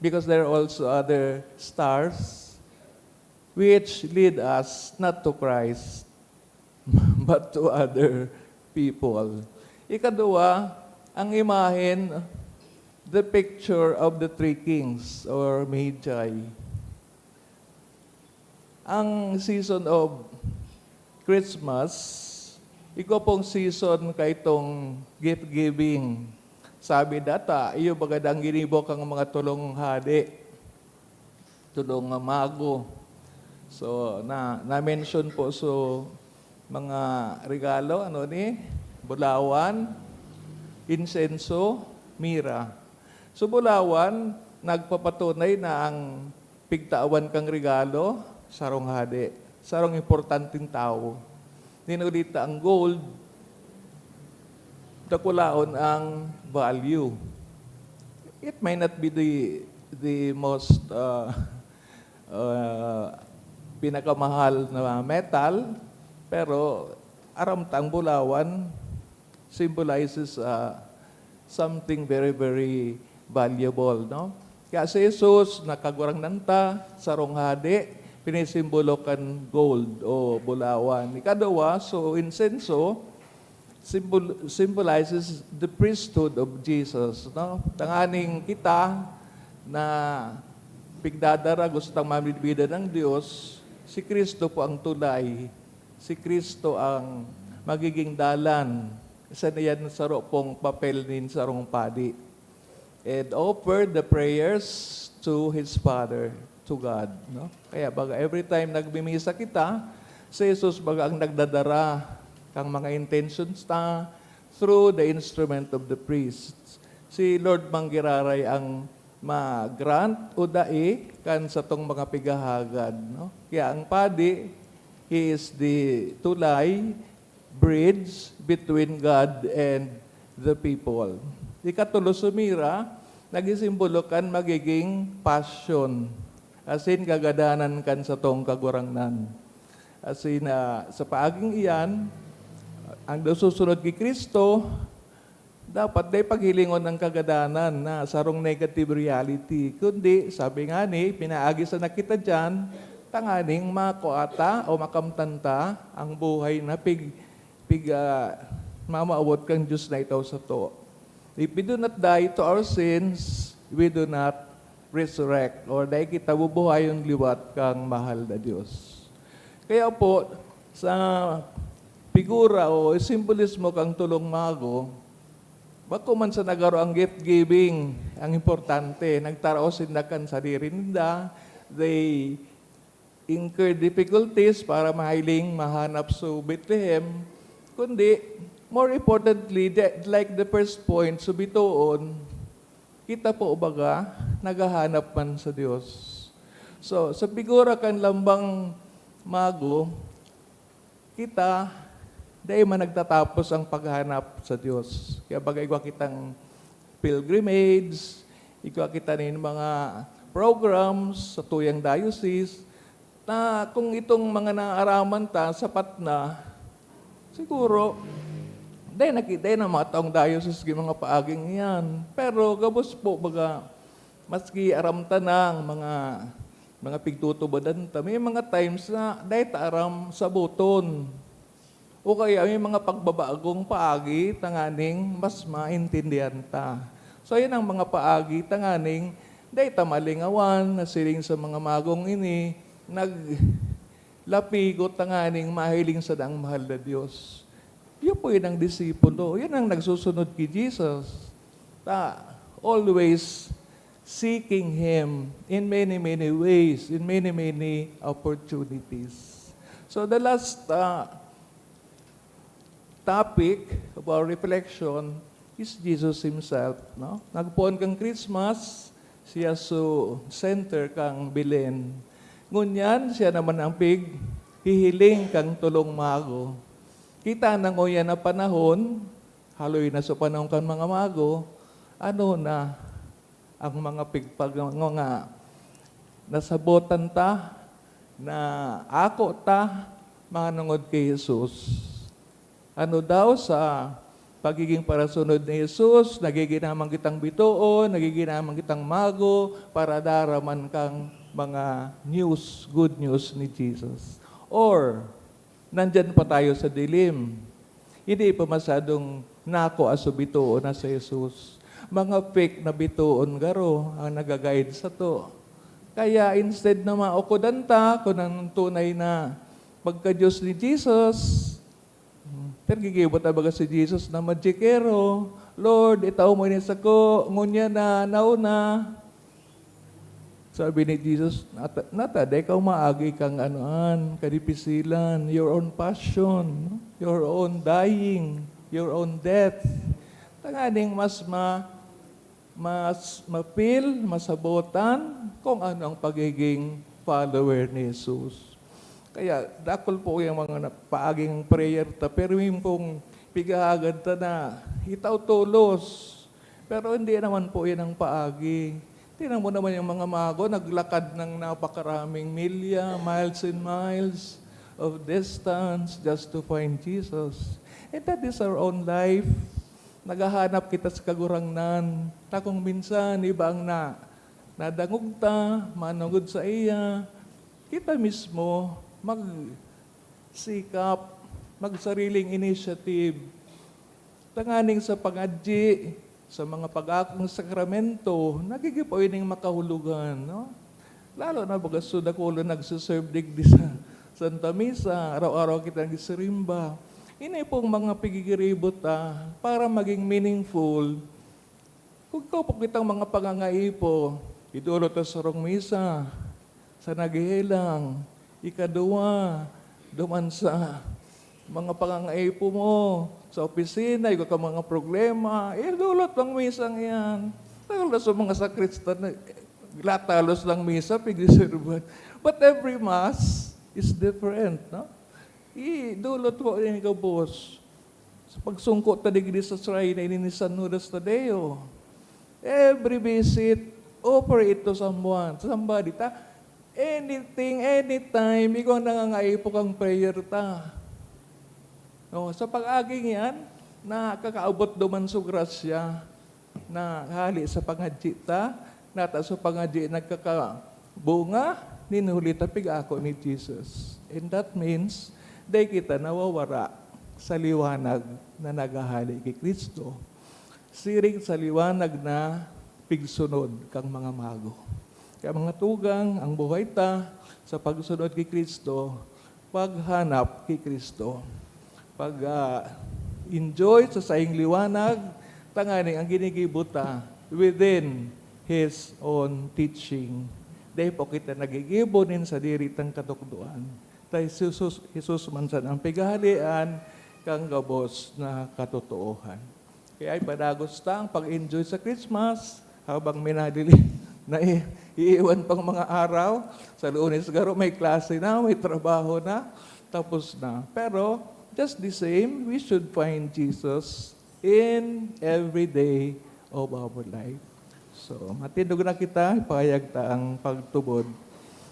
Because there are also other stars which lead us not to Christ, but to other people. Ikadua, ang imahen, the picture of the three kings or Magi. Ang season of Christmas, ikaw pong season kay itong gift-giving. Sabi data, iyo bagadang ginibok ang mga tulong hadi, tulong mago. So, na-mention po so mga regalo, ano ni? Bulawan, insenso, mira. So, bulawan, nagpapatunay na ang pigtawan kang regalo, sarong hadi, sarong importanteng tao. Ninulita ang gold, dakulaon ang value. It may not be the most pinakamahal na metal, pero aramtang bulawan symbolizes something very, very valuable, no? Kaya si Jesus, nakagurang nanta, sarong hadi, pinisimbolo kan gold o bulawan. Ikadawa, so insenso symbolizes the priesthood of Jesus. No? Tanganing kita na pigdadara, gusto tang mamibida ng Diyos, Si Kristo po ang tulay. Si Kristo ang magiging dalan. Isa na yan sa pong papel nin sa rong padi. And offer the prayers to His Father, to God. No? Kaya baga every time nagbimisa kita, si Jesus baga ang nagdadara kang mga intentions ta through the instrument of the priests. Si Lord Manggiraray ang ma-grant o dai kan sa tong mga pigahagan. No? Kaya ang padi, he is the tulay, bridge between God and the people. Ikatulo sumira, nagisimbolo kan magiging passion. As in, gagadanan kan sa tong kagurangnan. As in, sa paaging iyan, ang susunod kay Kristo, dapat day paghilingon ng kagadanan na sarong negative reality. Kundi, sabi nga ni, pinaagi sa nakita dyan, tanganing makuata o makamtanta ang buhay na mamaawot kang Diyos na ito sa to. If we do not die to our sins, we do not resurrect. Or dahil kita bubuhay yung liwat kang mahal na Diyos. Kaya po, sa figura o simbolismo kang tulong mago, bako man sa nagaro ang gift giving, ang importante, nagtaraosin na kan sarili nila, they incur difficulties para mahiling mahanap sa Bethlehem, kundi, more importantly, like the first point, subitoon, kita po baga, naghahanap man sa Diyos. So, sa figura kan lambang mago, kita, dahil man nagtatapos ang paghanap sa Diyos. Kaya bagay ko kitang pilgrimage, ikaw kita nin mga programs sa tuyang diocese, na kung itong mga naaraman ta, sapat na, siguro, dahil nakita na mga taong diocese, mga paaging yan. Pero gabos po, baga, maski aramta ng mga pigtutubadan ta, may mga times na dahil aram sa buton. O kaya may mga pagbabagong paagi, tanganing mas maintindihan ta. So yan ang mga paagi, tanganing, dahil tamalingawan, nasiling sa mga magong ini, naglapigot, tanganing, mahiling sa dang mahal na Diyos. Yun po yun ang disipulo. Yun ang nagsusunod kay Jesus. Always seeking Him in many, many ways, in many, many opportunities. So the last topic of our reflection is Jesus Himself. No? Nagpuan kang Christmas, siya so center kang Belen. Ngunyan, siya naman ang hihiling kang tulong mago. Kita na nguyan na panahon, haloy na sa panahon kang mga mago, ano na ang mga nga nasabotan ta, na ako ta, manungod kay Jesus. Ano daw sa pagiging parasunod ni Jesus, nagiginamang kitang bituon, nagiginamang kitang mago, para daraman kang mga news, good news ni Jesus. Or, nandyan pa tayo sa dilim. Hindi pa masyadong nako aso bituon na sa Jesus. Mga fake na bituon garo ang nagaguide sa to. Kaya instead na maukudan ta kung ang tunay na pagka-Diyos ni Jesus, pero gigibot na baga si Jesus na magikero, Lord, itaw mo inis ako, ngunya na, nauna. Sabi ni Jesus, nataday ka maagi kang anuan, kadipisilan, your own passion, your own dying, your own death. Tanganing mas mapil, masabotan kung ano ang pagiging follower ni Jesus. Kaya dakol po yung mga paaging prayer ta, pero yung pong pigahagad ta na itaw tulos. Pero hindi naman po yan ang paagi. Tingnan mo naman yung mga mago, naglakad ng napakaraming milya, miles and miles of distance just to find Jesus. And that is our own life. Naghahanap kita sa kagurangnan. Takong minsan, iba ang nadangog ta, manungod sa iya. Kita mismo, magsikap, magsariling initiative. Tanganing sa pangadji, sa mga pag-akong sakramento, nagigipoy ning makahulugan. No? Lalo na baga so dakulo nagsiserve digdi sa Santa Misa, araw-araw kita nagsirimba. Ini pong mga pigigiribot para maging meaningful. Kung ikaw po kitang mga pangangaipo, idulot sa sarong misa, sa naghihilang, ikaduwa, duman sa mga pangangaipo mo, sa opisina, ikaw ka mga problema, idulot ang misang yan. Lalo sa mga sakristan, latalos lang misa, pigisirban. But every Mass is different, no? Idulot ko rin ikaw, boss. Sa pagsungko tadigdi sa shrine, ini San Judas Tadeo. Every visit, offer it to someone, somebody. Anything, anytime, ikaw nangangaipo kang prayer ta. No, sa pag-aging yan, nakakaabot duman sa grasya, na hali sa pangadji ta, nata sa pangadji nagkakabunga, ninulita pig-ako ni Jesus. And that means, day kita nawawara sa liwanag na nagahali kay Kristo. Siring sa liwanag na pigsunod kang mga mago. Kaya mga tugang, ang buhay ta sa pagsunod kay Kristo, paghanap kay Kristo, pag-enjoy sa saing liwanag, tangani ang ginigibuta within His own teaching. Dahil po kita nagigibonin sa diritang katukduan. Tayo Jesus man sa ang pigahalian kang gabos na katotoohan. Kaya ay padagos ta ang pag-enjoy sa Christmas habang minadili na iiwan pang mga araw. Sa Lunes garo may klase na, may trabaho na, tapos na. Pero just the same, we should find Jesus in every day of our life. So, matindog na kita, ipahayag ta ang pagtubod.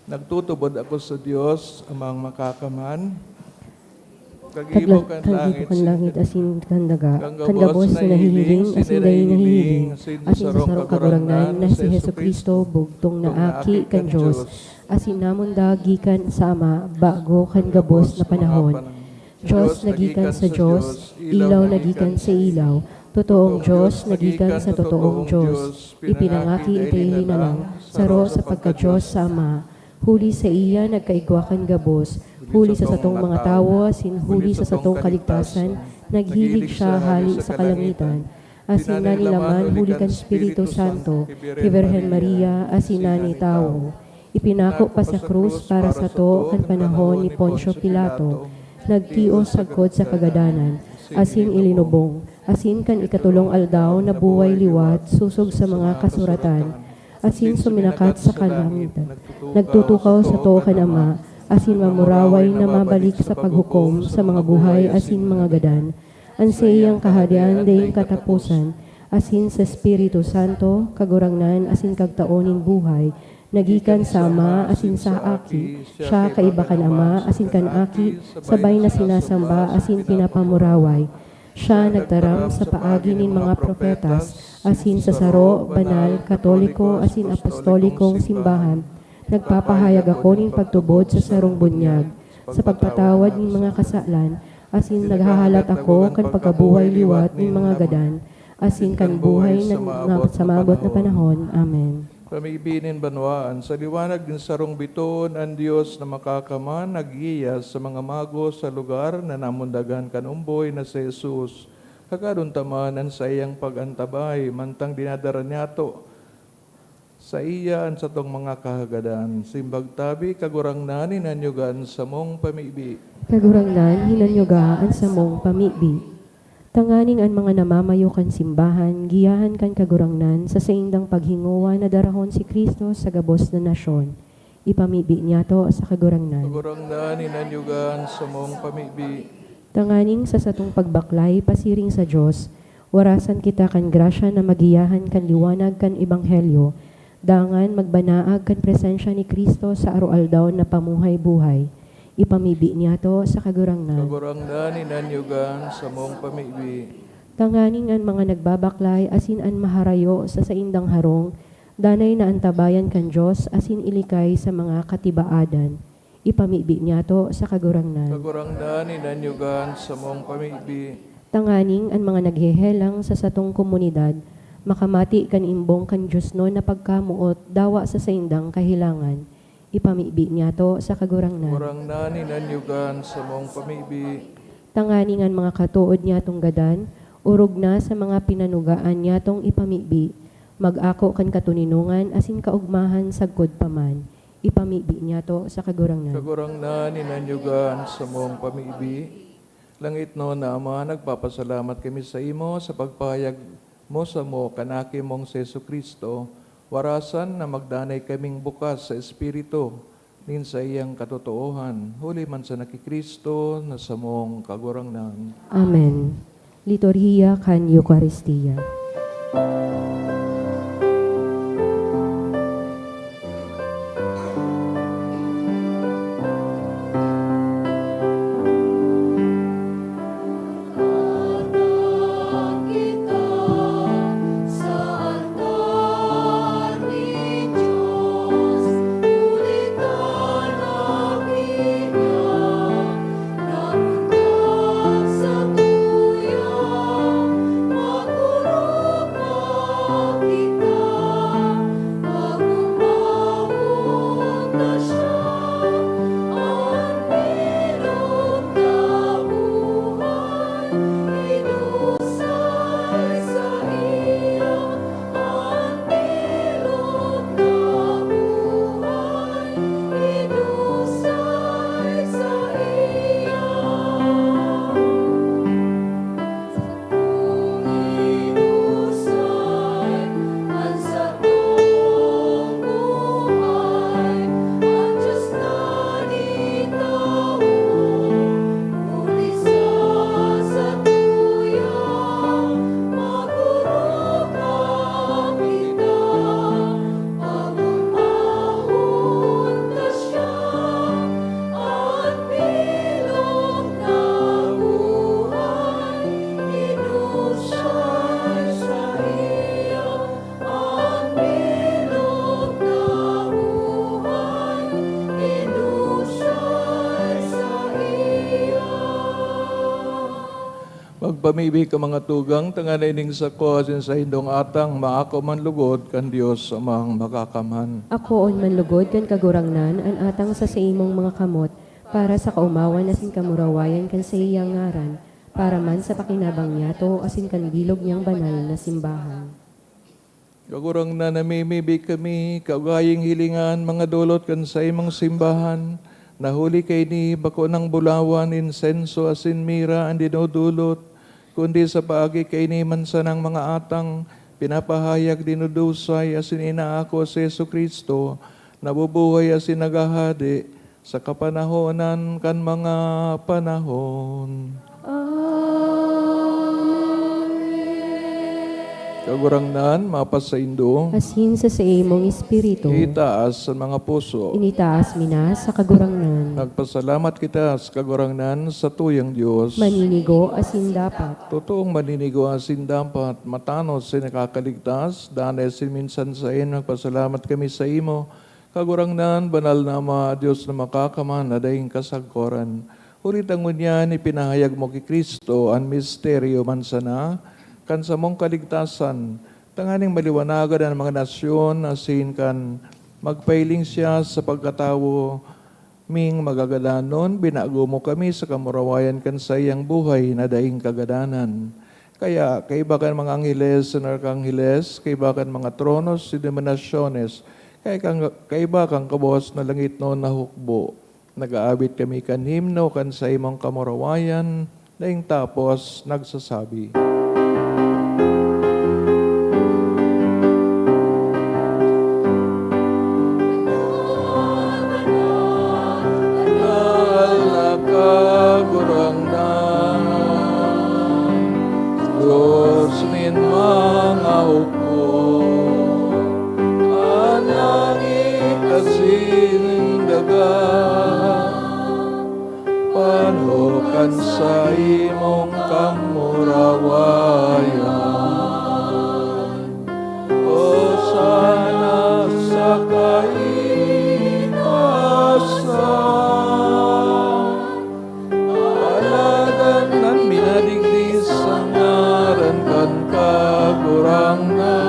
Nagtutubod ako sa Diyos, amang makakaman. Kagibo kan langit, asin kan daga, kan gabos na nahihiling, asin dahi nahihiling, asin sa sarong kagurangnan, na si Heso Kristo, bugtong na aki kan Diyos, asin namon dagikan sa Ama, bago kan gabos na panahon. Diyos nagikan sa Diyos, ilaw nagikan sa ilaw, totoong Diyos nagikan sa totoong Diyos, ipinangaki iti na lang, saro sa pagka-Diyos sa Ama, huli sa iya nagkaigwakan gabos, huli sa satong mga tawo, asin huli sa satong kaligtasan, naghilig siya hali sa kalangitan, asin na nilaman huli kan Espiritu Santo, kay Virgen Maria, asin na ni tao. Ipinako pa sa krus para sa to kan panahon ni Poncio Pilato, nagtios sagkod sa kagadanan, asin ilinubong, asin kan ikatulong aldaw na buhay liwat, susog sa mga kasuratan, asin suminakat sa kalangitan, nagtutukaw sa to kan Ama, asin mamuraway na mabalik sa paghukom sa mga buhay asin mga gadan, ansayang kaharian dayang katapusan, asin sa Espiritu Santo, kagurangnan asin kagtaonin buhay, nagikan sa Ama asin sa Aki, siya kaiba kan Ama asin kan Aki, sabay na sinasamba asin pinapamuraway, siya nagtaram sa paagi nin mga profetas, asin sa saro, banal, katoliko, asin apostolikong simbahan, nagpapahayag ako nin pagtubod sa sarong bunyag, sa pagpatawad nin mga kasalan, asin naghahalat ako kan pagkabuhay liwat nin mga gadan, asin kan buhay na samagot na panahon. Amen. Pamibinin banwaan, sa liwanag din sarong biton, ang Diyos na makakaman, nag-iyas sa mga mago sa lugar na namundagan kanumboy na si Jesus. Kakadun taman ang sayang pag-antabay, mantang dinadara niya to, sa iyan sa tong mga kahagadan, simbagtabi kagurangnan hinanyugan sa mong pamibi. Kagurangnan hinanyugaan sa mong pamibi. Tanganing ang mga namamayo kan simbahan, giyahan kan kagurangnan sa saindang paghinguwa na darahon si Kristo sa gabos na nasyon. Ipamibi niya to sa kagurangnan. Kagurangnan hinanyugan sa mong pamibi. Tanganing sa satong pagbaklay, pasiring sa Diyos, warasan kita kan grasya na magiyahan kan liwanag kan ebanghelyo, dangan magbanaag kan presensya ni Kristo sa araw-aldaw na pamuhay-buhay. Ipamibi niya to sa kagurangnan. Kagurangnan hinanyugan sa mong pamibi. Tanganing ang mga nagbabaklay asin an maharayo sa saindang harong, danay na antabayan kan Diyos asin ilikay sa mga katibaadan. Ipamibi niya to sa kagurangnan. Kagurangnan hinanyugan sa mong pamibi. Tanganing ang mga naghehelang sa satong komunidad, makamati kan imbong kan Diyos no na pagkamuot dawa sa saindang kahilangan. ipamibi niya to sa kagurangnan. Kurang na ninanyugan sa mong pamibi. Tanganingan mga katuod niya tong gadan, urog na sa mga pinanugaan niya tong ipamibi. Mag-ako kan katuninungan asin kaugmahan sagkod paman. Ipamibi niya to sa kagurangnan. Kagurang na ninanyugan sa mong pamibi. Langit no na Ama, nagpapasalamat kami sa imo sa pagpahayag mo sa mo kanaki mong Sesu Kristo. Warasan na magdanay kaming bukas sa Espiritu nin sa iyang katotoohan. Huli man sa nakikristo na sa mong kagurangnan. Amen. Liturhiya kan Eucharistia. Magpamibi ka mga tugang, tanganay ning sa asin sa hindong atang, maako man lugod, kan Diyos amang makakamhan. Ako on manlugod kan kagurangnan, an atang sa imong mga kamot, para sa kaumawan asin kamurawayan kan sa iyang ngaran, para man sa pakinabang niya to asin kan bilog niyang banal na simbahan. Kagurang na namimibi kami, kaugaying hilingan, mga dulot kan sa imong simbahan, nahuli kay ni bako ng bulawan, insenso asin mira, ang dinudulot, kundi sa paagi kay ni mansa ng mga atang, pinapahayag dinudusay asin inaako si Yesu Kristo, nabubuhay asin nagahadi, sa kapanahonan kan mga panahon. Kagurangnan, mapas sa indo, Asin sa imong espiritu, itaas sa mga puso. initaas minas sa kagurangnan, Nagpasalamat kita sa kagurangnan sa tuyang Diyos. maninigo asin dapat. Totoong maninigo asin dapat, matanos sa nakakaligtas, dahil minsan sa iyo, nagpasalamat kami sa imo. Kagurangnan, banal na Ama, Diyos na makakaman, na daing kasagkoran. Ulit ang ngunyan, ipinahayag mo kay Kristo, ang misteryo man sana, kan sa mong kaligtasan, tanganing maliwanagan ang mga nasyon, asin kan magpailing siya sa pagkatawo, ming magagalanon, binago mo kami sa kamurawayan kan sa iyang buhay na daing kagadanan. Kaya, kaibakan mga angheles sa narkangheles, kaibakan mga tronos, denominasyones, kaibakan kabos na langit no na hukbo. Nag-aabit kami kan himno kan sa imong kamurawayan, daing tapos nagsasabi. Diyos nin mga hukom, anangin kasindaga, panukan sa imong kamurawayan. O sana sa kainasan, alagan nan minadigdi sa ngaran kan kagurangnan.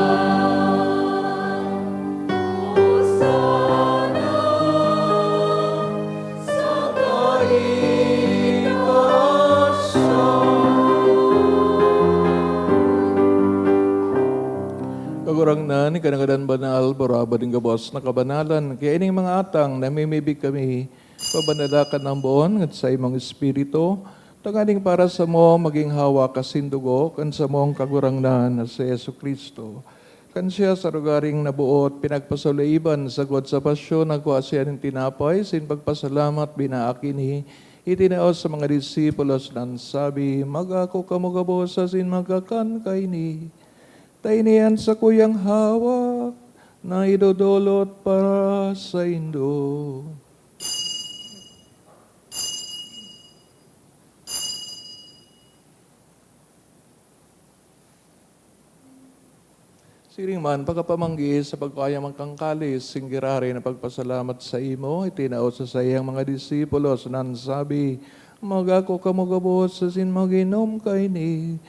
kagurangnan, kanagadan banal, boraba din gabos na kabanalan. Kaya ining mga atang, namimibig kami, pabanalakan ng buon, at sa imong espiritu, tanganing para sa mo, maging hawa kasindugo, kan sa mong kagurangnan na si Yesu Kristo. Kan siya sa lugaring nabuot, pinagpasulaiban, sagwad sa pasyon, nagkuha siya ng tinapay, sin pagpasalamat, binaakini, itinaos sa mga disipulos ng sabi, magako kamugabo sa sin magakan kaini. Tainian sa kuyang hawak na idodolot para sa Indo. Siring man, pagkapamanggi sa pagkayamang kang kalis, singgirari na pagpasalamat sa imo, itinaos sa sayang mga disipulos nan sabi, magako kamugabos sa sin maginom kaini.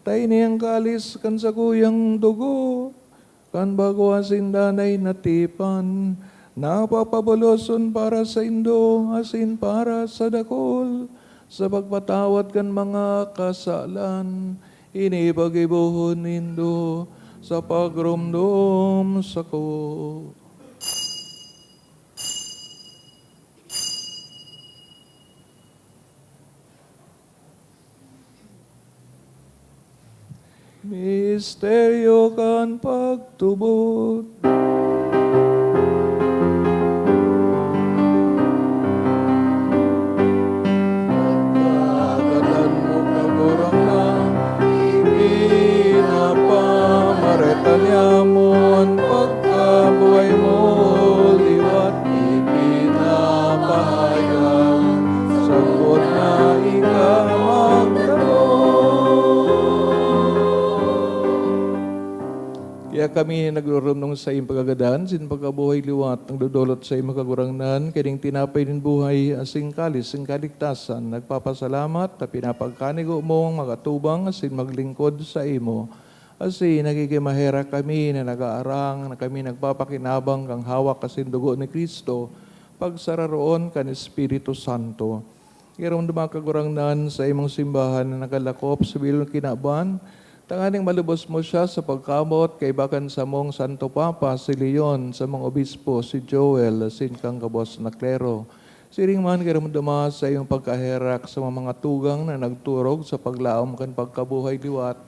Tayo niyang kalis kan sa kuyang dugo, kan bago asin danay natipan, napapabuloson para sa Indo, asin para sa dakol, sa pagpatawad kan mga kasalan, inipagibuhon Indo, sa pagrumdum sa ko. Misteryo kan pagtubot. Pagkakalan mo kagurangan, ipinapamaretan niya mo ang pagkabuhay mo, liwat ipinapahayag, sagot na ikamagdamo. Kaya kami nagrurunong sa iyong pagagadan, sin pagkabuhay liwat, ang dudulot sa iyong makagurangnan, kining tinapay din buhay, asing kalis, sing kaligtasan, nagpapasalamat, na pinapagkanigo mo ang makatubang, asin maglingkod sa imo. Asin nagigimahera kami na nag-aarang, na kami nagpapakinabang kang hawak asin dugo ni Kristo, pagsararoon kan Espiritu Santo. Kirong dumakagurangnan sa imong simbahan na nagalakop sa bilong kinaban, tanganing malubos mo siya sa pagkamot kay bakan sa mong Santo Papa si Leon, sa mga obispo si Joel, sin kang kabos na klero. Siring man kiramdama sa iyong pagkaherak sa mga tugang na nagturog sa paglaom kan pagkabuhay liwat.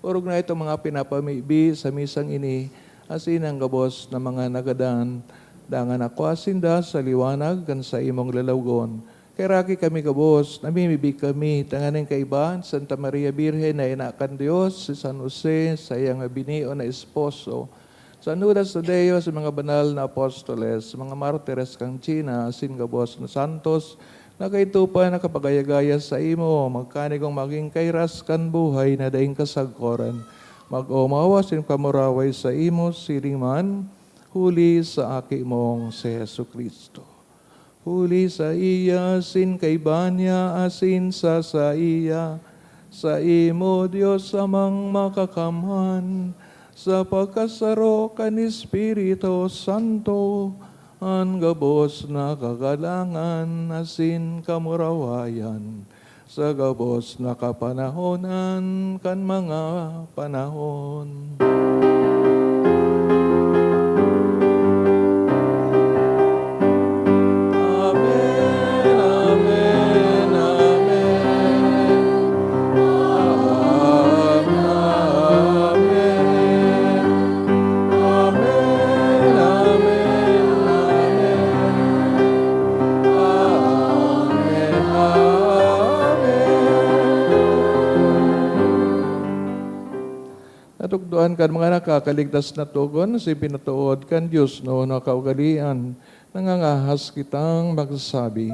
Urog na ito mga pinapamibi sa misang ini, asin ang kabos na mga nagadan, dangan ako asinda sa liwanag kan sa imong lalawgon. Kaya kami kabos, namimibig kami, tanganing kaibahan, Santa Maria Birhen na inakan Diyos, si San Jose, sa iyang binio na esposo, sa Judas Tadeo, sa mga banal na apostoles, sa mga martires kang China, sin kabos na santos, na kaitupa na kapagayagaya sa imo, magkanigong maging kairas kan buhay na daing kasagkoran, mag-umawa sin kamuraway sa imo, siring man, huli sa aki mong si Yesu Kristo. Huli sa iya, sin kay banya, asin sa iya, sa imo Diyos amang makakamhan, sa pagkasaro kan Espiritu Santo, ang gabos na kagalangan, asin kamurawayan, sa gabos na kapanahonan, kan mga panahon. Natugduan kan mga nakakaligtas na tugon, si pinatuod kan Diyos no nakaugalian, nangangahas kitang magsasabi.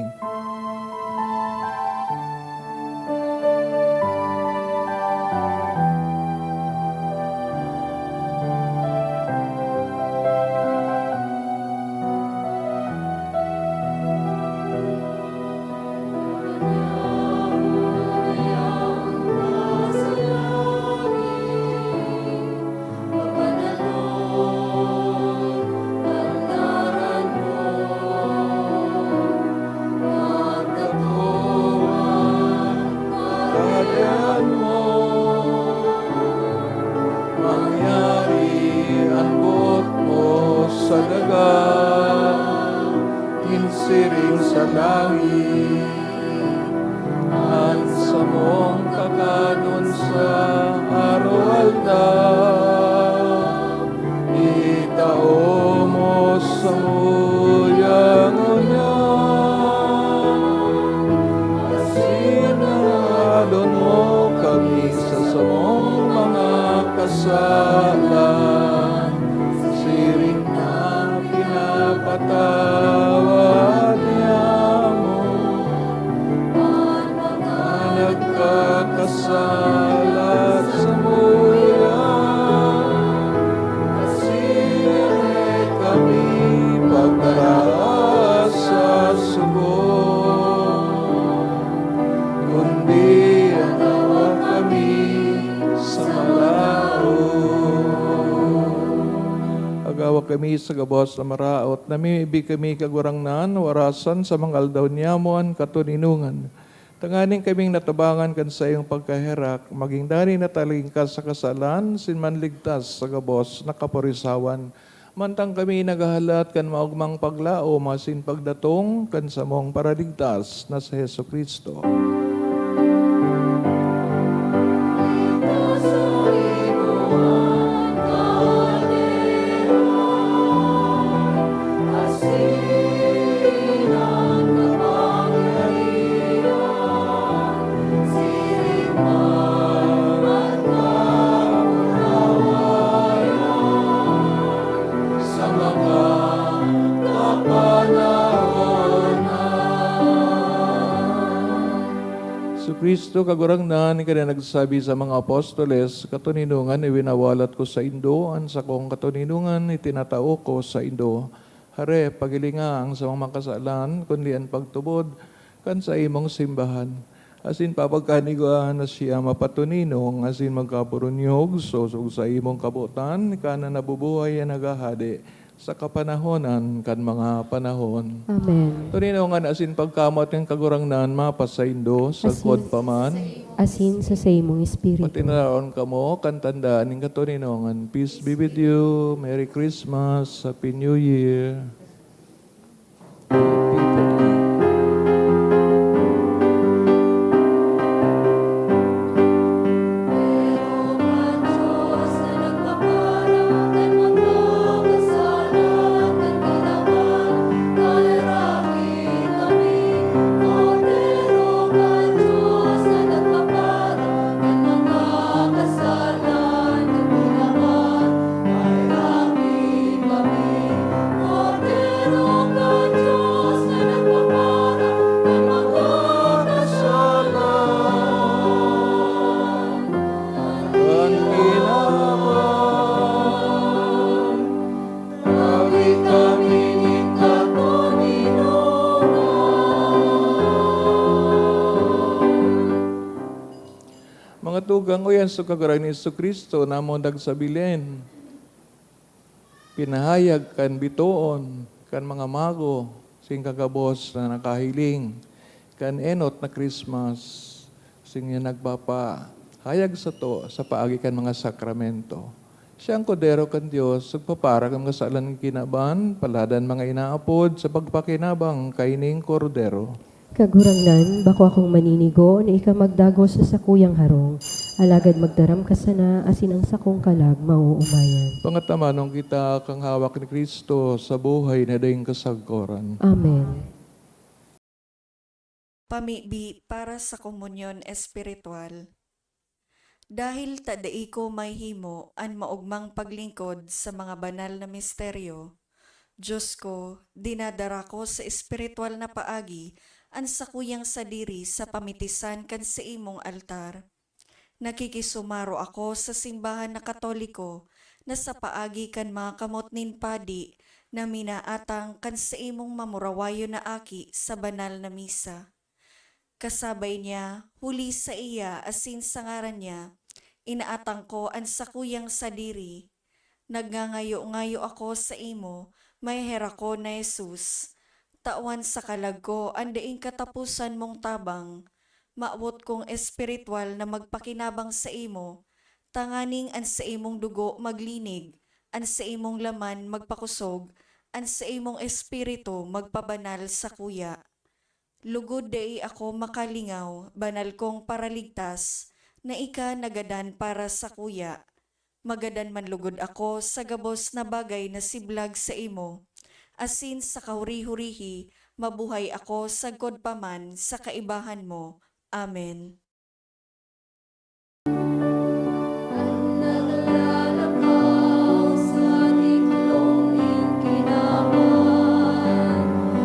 sa dagat, insiring sa langit, at sa mong kakanon sa araw-aldaw, itao mo sa muyang sinalon mo kami sa samong mga kasalan, siring na pinapatawad niya mo at mga nagkakasala sa muyan. Kasila'y kami pagkaraas sa subok, kundi ang awa kami sa malaot. Agawa kami sa gabos na maraot, namimibi kami kagurangnan, warasan sa mga aldaw niyamuan katuninungan. Tanganing kaming natabangan kan sa iyong pagkaherak, maging dari na taling ka sa kasalan, sinmanligtas sa gabos na kaporisawan. Mantang kami nagahalat kan maugmang paglao, masin pagdatong kan sa mong paraligtas na sa Heso Kristo. Kristo kagurangnan ka na nagsabi sa mga apostoles, katuninungan iwinawalat ko sa Indo, ang sa kong katuninungan itinatao ko sa Indo. Hare, pagilingang sa mga makasalan, kundi ang pagtubod, kan sa imong simbahan. Asin papagkaniguan na siya mapatuninong, asin magkapurunyog, sosog sa imong kabutan, ka na nabubuhay ang nagahadi sa kapanahonan kan mga panahon. Amen. Tuninungan asin pagkamot ng kagurangnan mapasaindo sa Asin- kod paman. Asin sa imong espiritu. Patinaraon kamo kantandaan ng katuninungan. Peace be with you. Merry Christmas. Happy New Year. Mga tugang o yan sa kagaran ni Jesu Kristo na mo nagsabilin. Pinahayag kan bitoon, kan mga mago, sing kagabos na nakahiling, kan enot na Christmas, sing yan nagpapa, hayag sa to sa paagi kan mga sakramento. Siya ang kodero kan Diyos, sagpapara kan mga salan kinaban, paladan mga inaapod sa pagpakinabang kaining kordero. Kagurangnan, bako akong maninigo na ika magdago sa sakuyang harong, alagad magdaram ka sana, asin ang sakong kalag mauumayan. Pangatamanong kita kang hawak ni Kristo sa buhay na daing kasagkoran. Amen. Pamibi para sa komunyon espiritual. Dahil tadai ko may himo an maugmang paglingkod sa mga banal na misteryo, Diyos ko, dinadara ko sa espiritual na paagi an sakuyang sadiri sa pamitisan kan sa imong altar. Nakikisumaro ako sa simbahan na Katoliko na sa paagi kan mga kamot nin padi na minaatang kan sa imong mamurawayo na aki sa banal na misa. Kasabay niya, huli sa iya asin sa ngaran niya, inaatang ko ang sakuyang sadiri. Nagngangayo-ngayo ako sa imo, may hera ko na Jesus. Tawan sa kalag ko, andaing katapusan mong tabang, maabot kong espiritual na magpakinabang sa imo, tanganing an sa imong dugo maglinig, an sa imong laman magpakusog, an sa imong espiritu magpabanal sa kuya. Lugod dai ako makalingaw, banal kong paraligtas, na ika nagadan para sa kuya. Magadan man lugod ako sa gabos na bagay na siblag sa imo. Asin sa kahuri-hurihi, mabuhay ako sagkod paman sa kaibahan mo. Amen. Naglalakaw sa tiklong ingkinawan,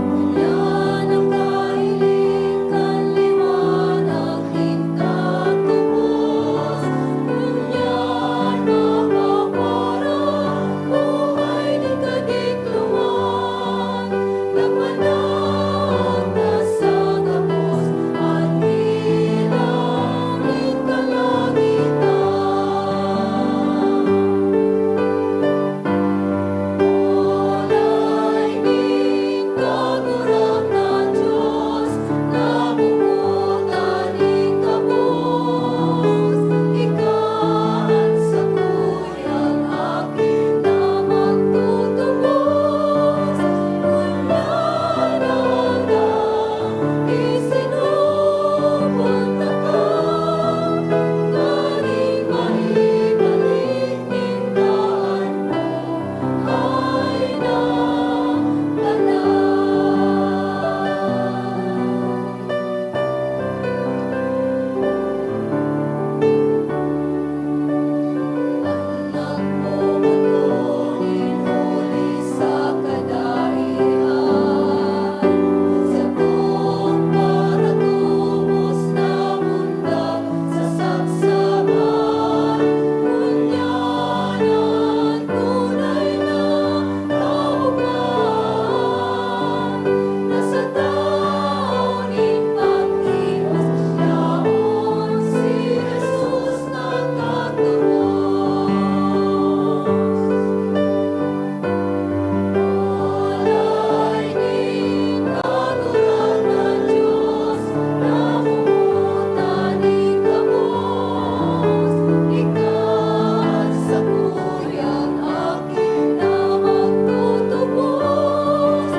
Unya ng kahiling kan liwanag hingkatubos, Unya nakaparang buhay ni kadikluan, nagmanag na sa gabos at hilangin kalagitan. Walay ning kagurang na Diyos, namuhutan ning kabos, ikaan sa kuyang akin na magtutubos, unyanadang isinupot na ka, galing maibalik ning daan mo, ay napanay. Anak mo magtunin huli sa kadaihan, sa buong para tubos na mundag sa saksaman, kunyanan tunay na kauban, nasa taon in pag-iwas, yaon si Jesus nagkatubos. Walay ning kagurang na Diyos, namuhutan ning kabos, ikaan sa kuyang akin na magtutubos,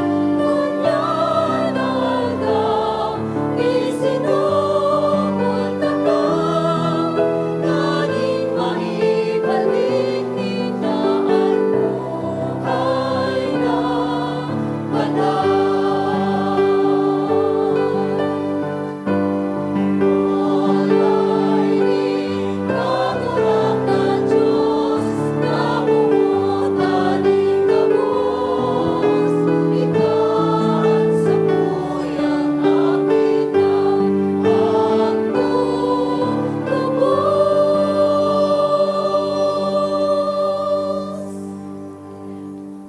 unyanadang isinupot na ka, galing maibalik ning daan mo, ay napanay. Walay ning kagurang na Diyos, namuhutan ning kabos, ikaan sa kuyang akin na magtutubos.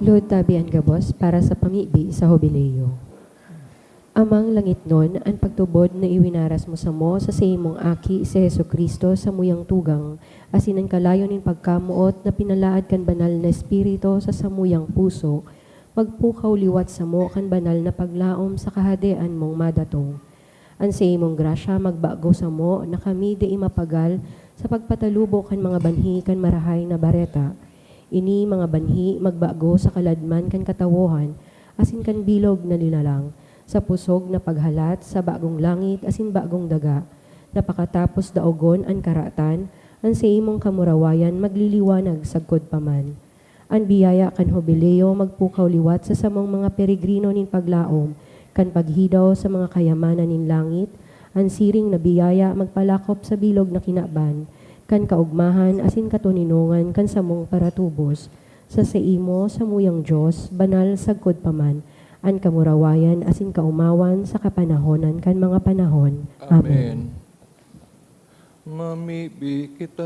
Lord tabian gabos para sa pamibi sa Hobileyo. Amang langit nun, ang pagtubod na iwinaras mo sa imong aki si Heso Kristo sa muyang tugang, asin ang kalayon nin pagkamuot na pinalaad kan banal na espiritu sa samuyang puso, magpukaw liwat sa mo kan banal na paglaom sa kahadean mong madatong. An sa imong grasya magbago sa mo na kami di imapagal sa pagpatalubo kan mga banhi kan marahay na bareta. Ini mga banhi magbago sa kaladman kan katawohan, asin kan bilog na nilalang, sa pusog na paghalat sa bagong langit asin bagong daga. Napakatapos daogon an karatan, an sa imong kamurawayan magliliwanag sagkod paman. An biyaya kan Hobileo magpukaw liwat sa samong mga peregrino nin paglaom, kan paghidaw sa mga kayamanan nin langit, an siring na biyaya magpalakop sa bilog na kinaban, kan kaugmahan asin katuninungan kan samong paratubos, sa imo sa muyang Diyos, banal sagkod paman, an kamurawayan asin kaumawan sa kapanahonan kan mga panahon. Amen. Mamibi kita.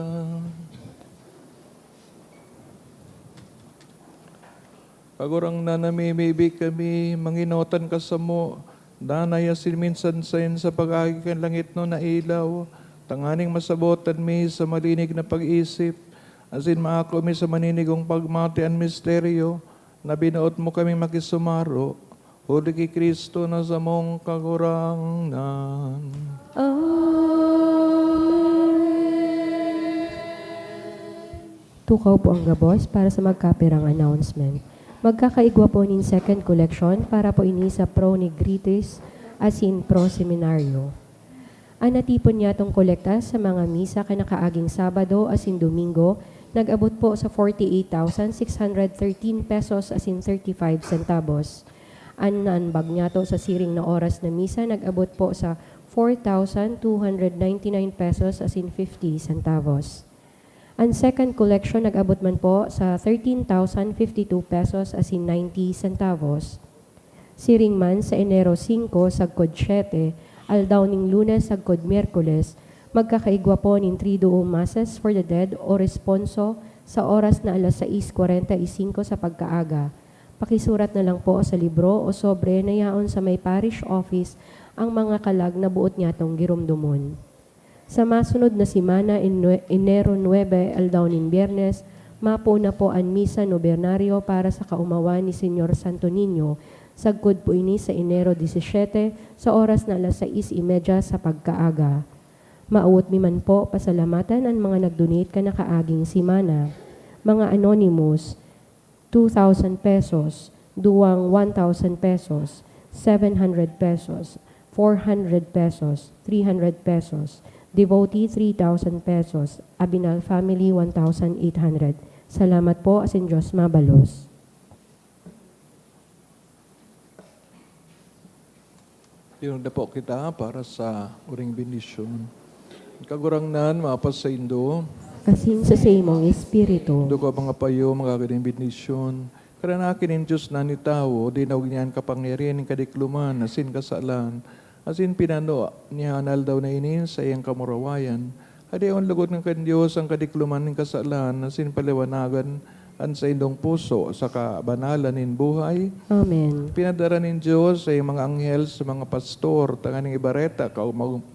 Pagurang na namimibi kami, manginotan ka sa mo, danay asin minsan sayin sa pag-agi kan langit no na ilaw, tanganing masabotan mi sa malinig na pag-isip, asin maako mi sa maninigong pagmati ang misteryo, na binuot mo kami makisumaro, huli ki Kristo na sa mong kagurangan. Amen. Tukaw po ang gabos para sa magkapirang announcement. Magkakaigwa po nin second collection para po ini sa pro negritis as in pro seminaryo. Anatipon niya tong kolekta sa mga misa kanakaaging Sabado as in Domingo, nag-abot po sa 48,613 pesos as in 35 centavos. Ananbag niya to sa siring na oras na misa, nag-abot po sa 4,299 pesos as in 50 centavos. Ang second collection nag-abot man po sa 13,052 pesos as in 90 centavos. Siring man sa Enero 5 sagkod 7, aldawning Lunes sagkod Miyerkules, magkakaigwa po nin 3 masses for the dead o responso sa oras na alas 6:45 sa pagkaaga. Pakisurat na lang po sa libro o sobre na yaon sa may parish office ang mga kalag na buot niya tong girumdumon. Sa masunod na simana, Enero 9, aldawnin Biyernes, mapo na po ang misa nobernaryo para sa kaumawan ni Senyor Santo Niño. Sagkod po ini sa Enero 17 sa oras na alas 6:30 sa pagkaaga. Maawot mi man po pasalamatan ang mga nagdonate ka nakaaging simana. Mga anonymous, 2,000 pesos, duwang 1,000 pesos, 700 pesos, 400 pesos, 300 pesos, devotee 3,000 pesos, Abinal family 1,800. Salamat po, asin Diyos mabalos. Tinunda po kita para sa uring bendisyon. Kagurangnan, mapas sa Indo, Asin sa imong espiritu. dugo mga payo, mga kading bendisyon. Karanakin in Diyos na ni tao, dinawag niyan kapangyarihan ng kadikluman, asin kasalan, asin pinano niya anal daw na inin sa iyang kamurawayan. Adi ang lugod ng kan Diyos ang kadikluman ng kasalan, asin paliwanagan an sa indong puso sa kabanalan nin buhay. Amen. Pinadara nin Diyos sa iyong mga anghel, sa mga pastor, tanganing ibareta,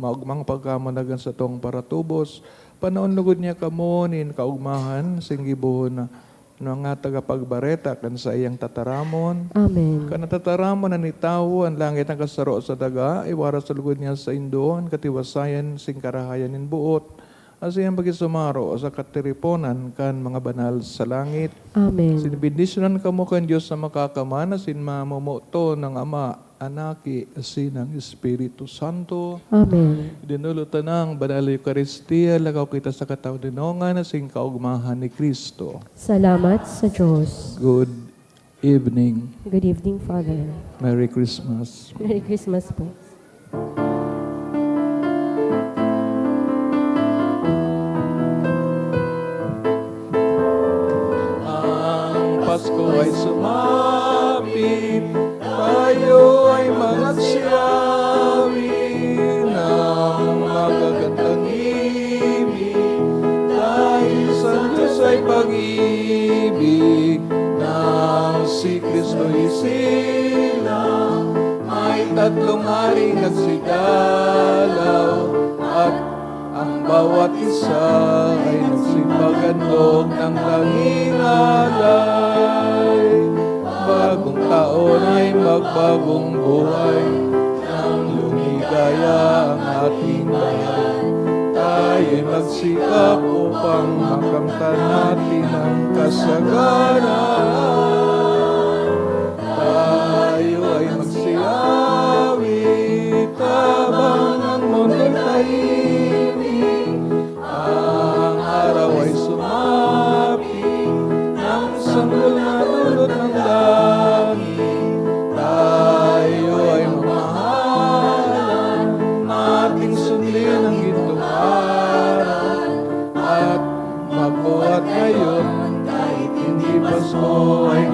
maugmang pagkamanagan sa tong paratubos, panaon lugod niya kamo nin kaugmahan, singgibuhon na mga tagapagbareta kan sa iyang tataramon. Amen. Kanatataramon na ni tao, ang langit ang kasaro sa daga, iwara sa lugod niya sa Indo, ang katiwasayan, singkarahayan nin buot, as iyang pagisumaro sa katiriponan kan mga banal sa langit. Amen. Sinibindisyonan kamo kan Diyos sa makakaman, asin mamumoto ng Ama, Anaki, asin ang Espiritu Santo. Amen. Dinulutan ng Banal Eucharistia, lagaw kita sa katawdinongan, asin kaugmahan ni Kristo. Salamat sa Diyos. Good evening. Good evening, Father. Merry Christmas. Merry Christmas po. Ang Pasko ay sumapit, tayo ay magagsiyawin ng magagandang ibig. Dahil sa Diyos ay pag-ibig, nang si Kristo isilang, may tatlong haring nagsidalaw, at ang bawat isa ay nagsipagandog ng tanging alay. Bagong taon ay magbagong buhay, nang lumigaya ang ating bayan. Tayo'y magsikap upang makamtan natin ang kasagaran. Tayo ay magsiawit habang ang mundo'y tahimik. Ang araw ay sumapit, ng sanggol na dulot ng langit. Tayo ay mamahalan, ating sundin ang gintong araw. At magbuhat ngayon, kahit hindi Pasko ay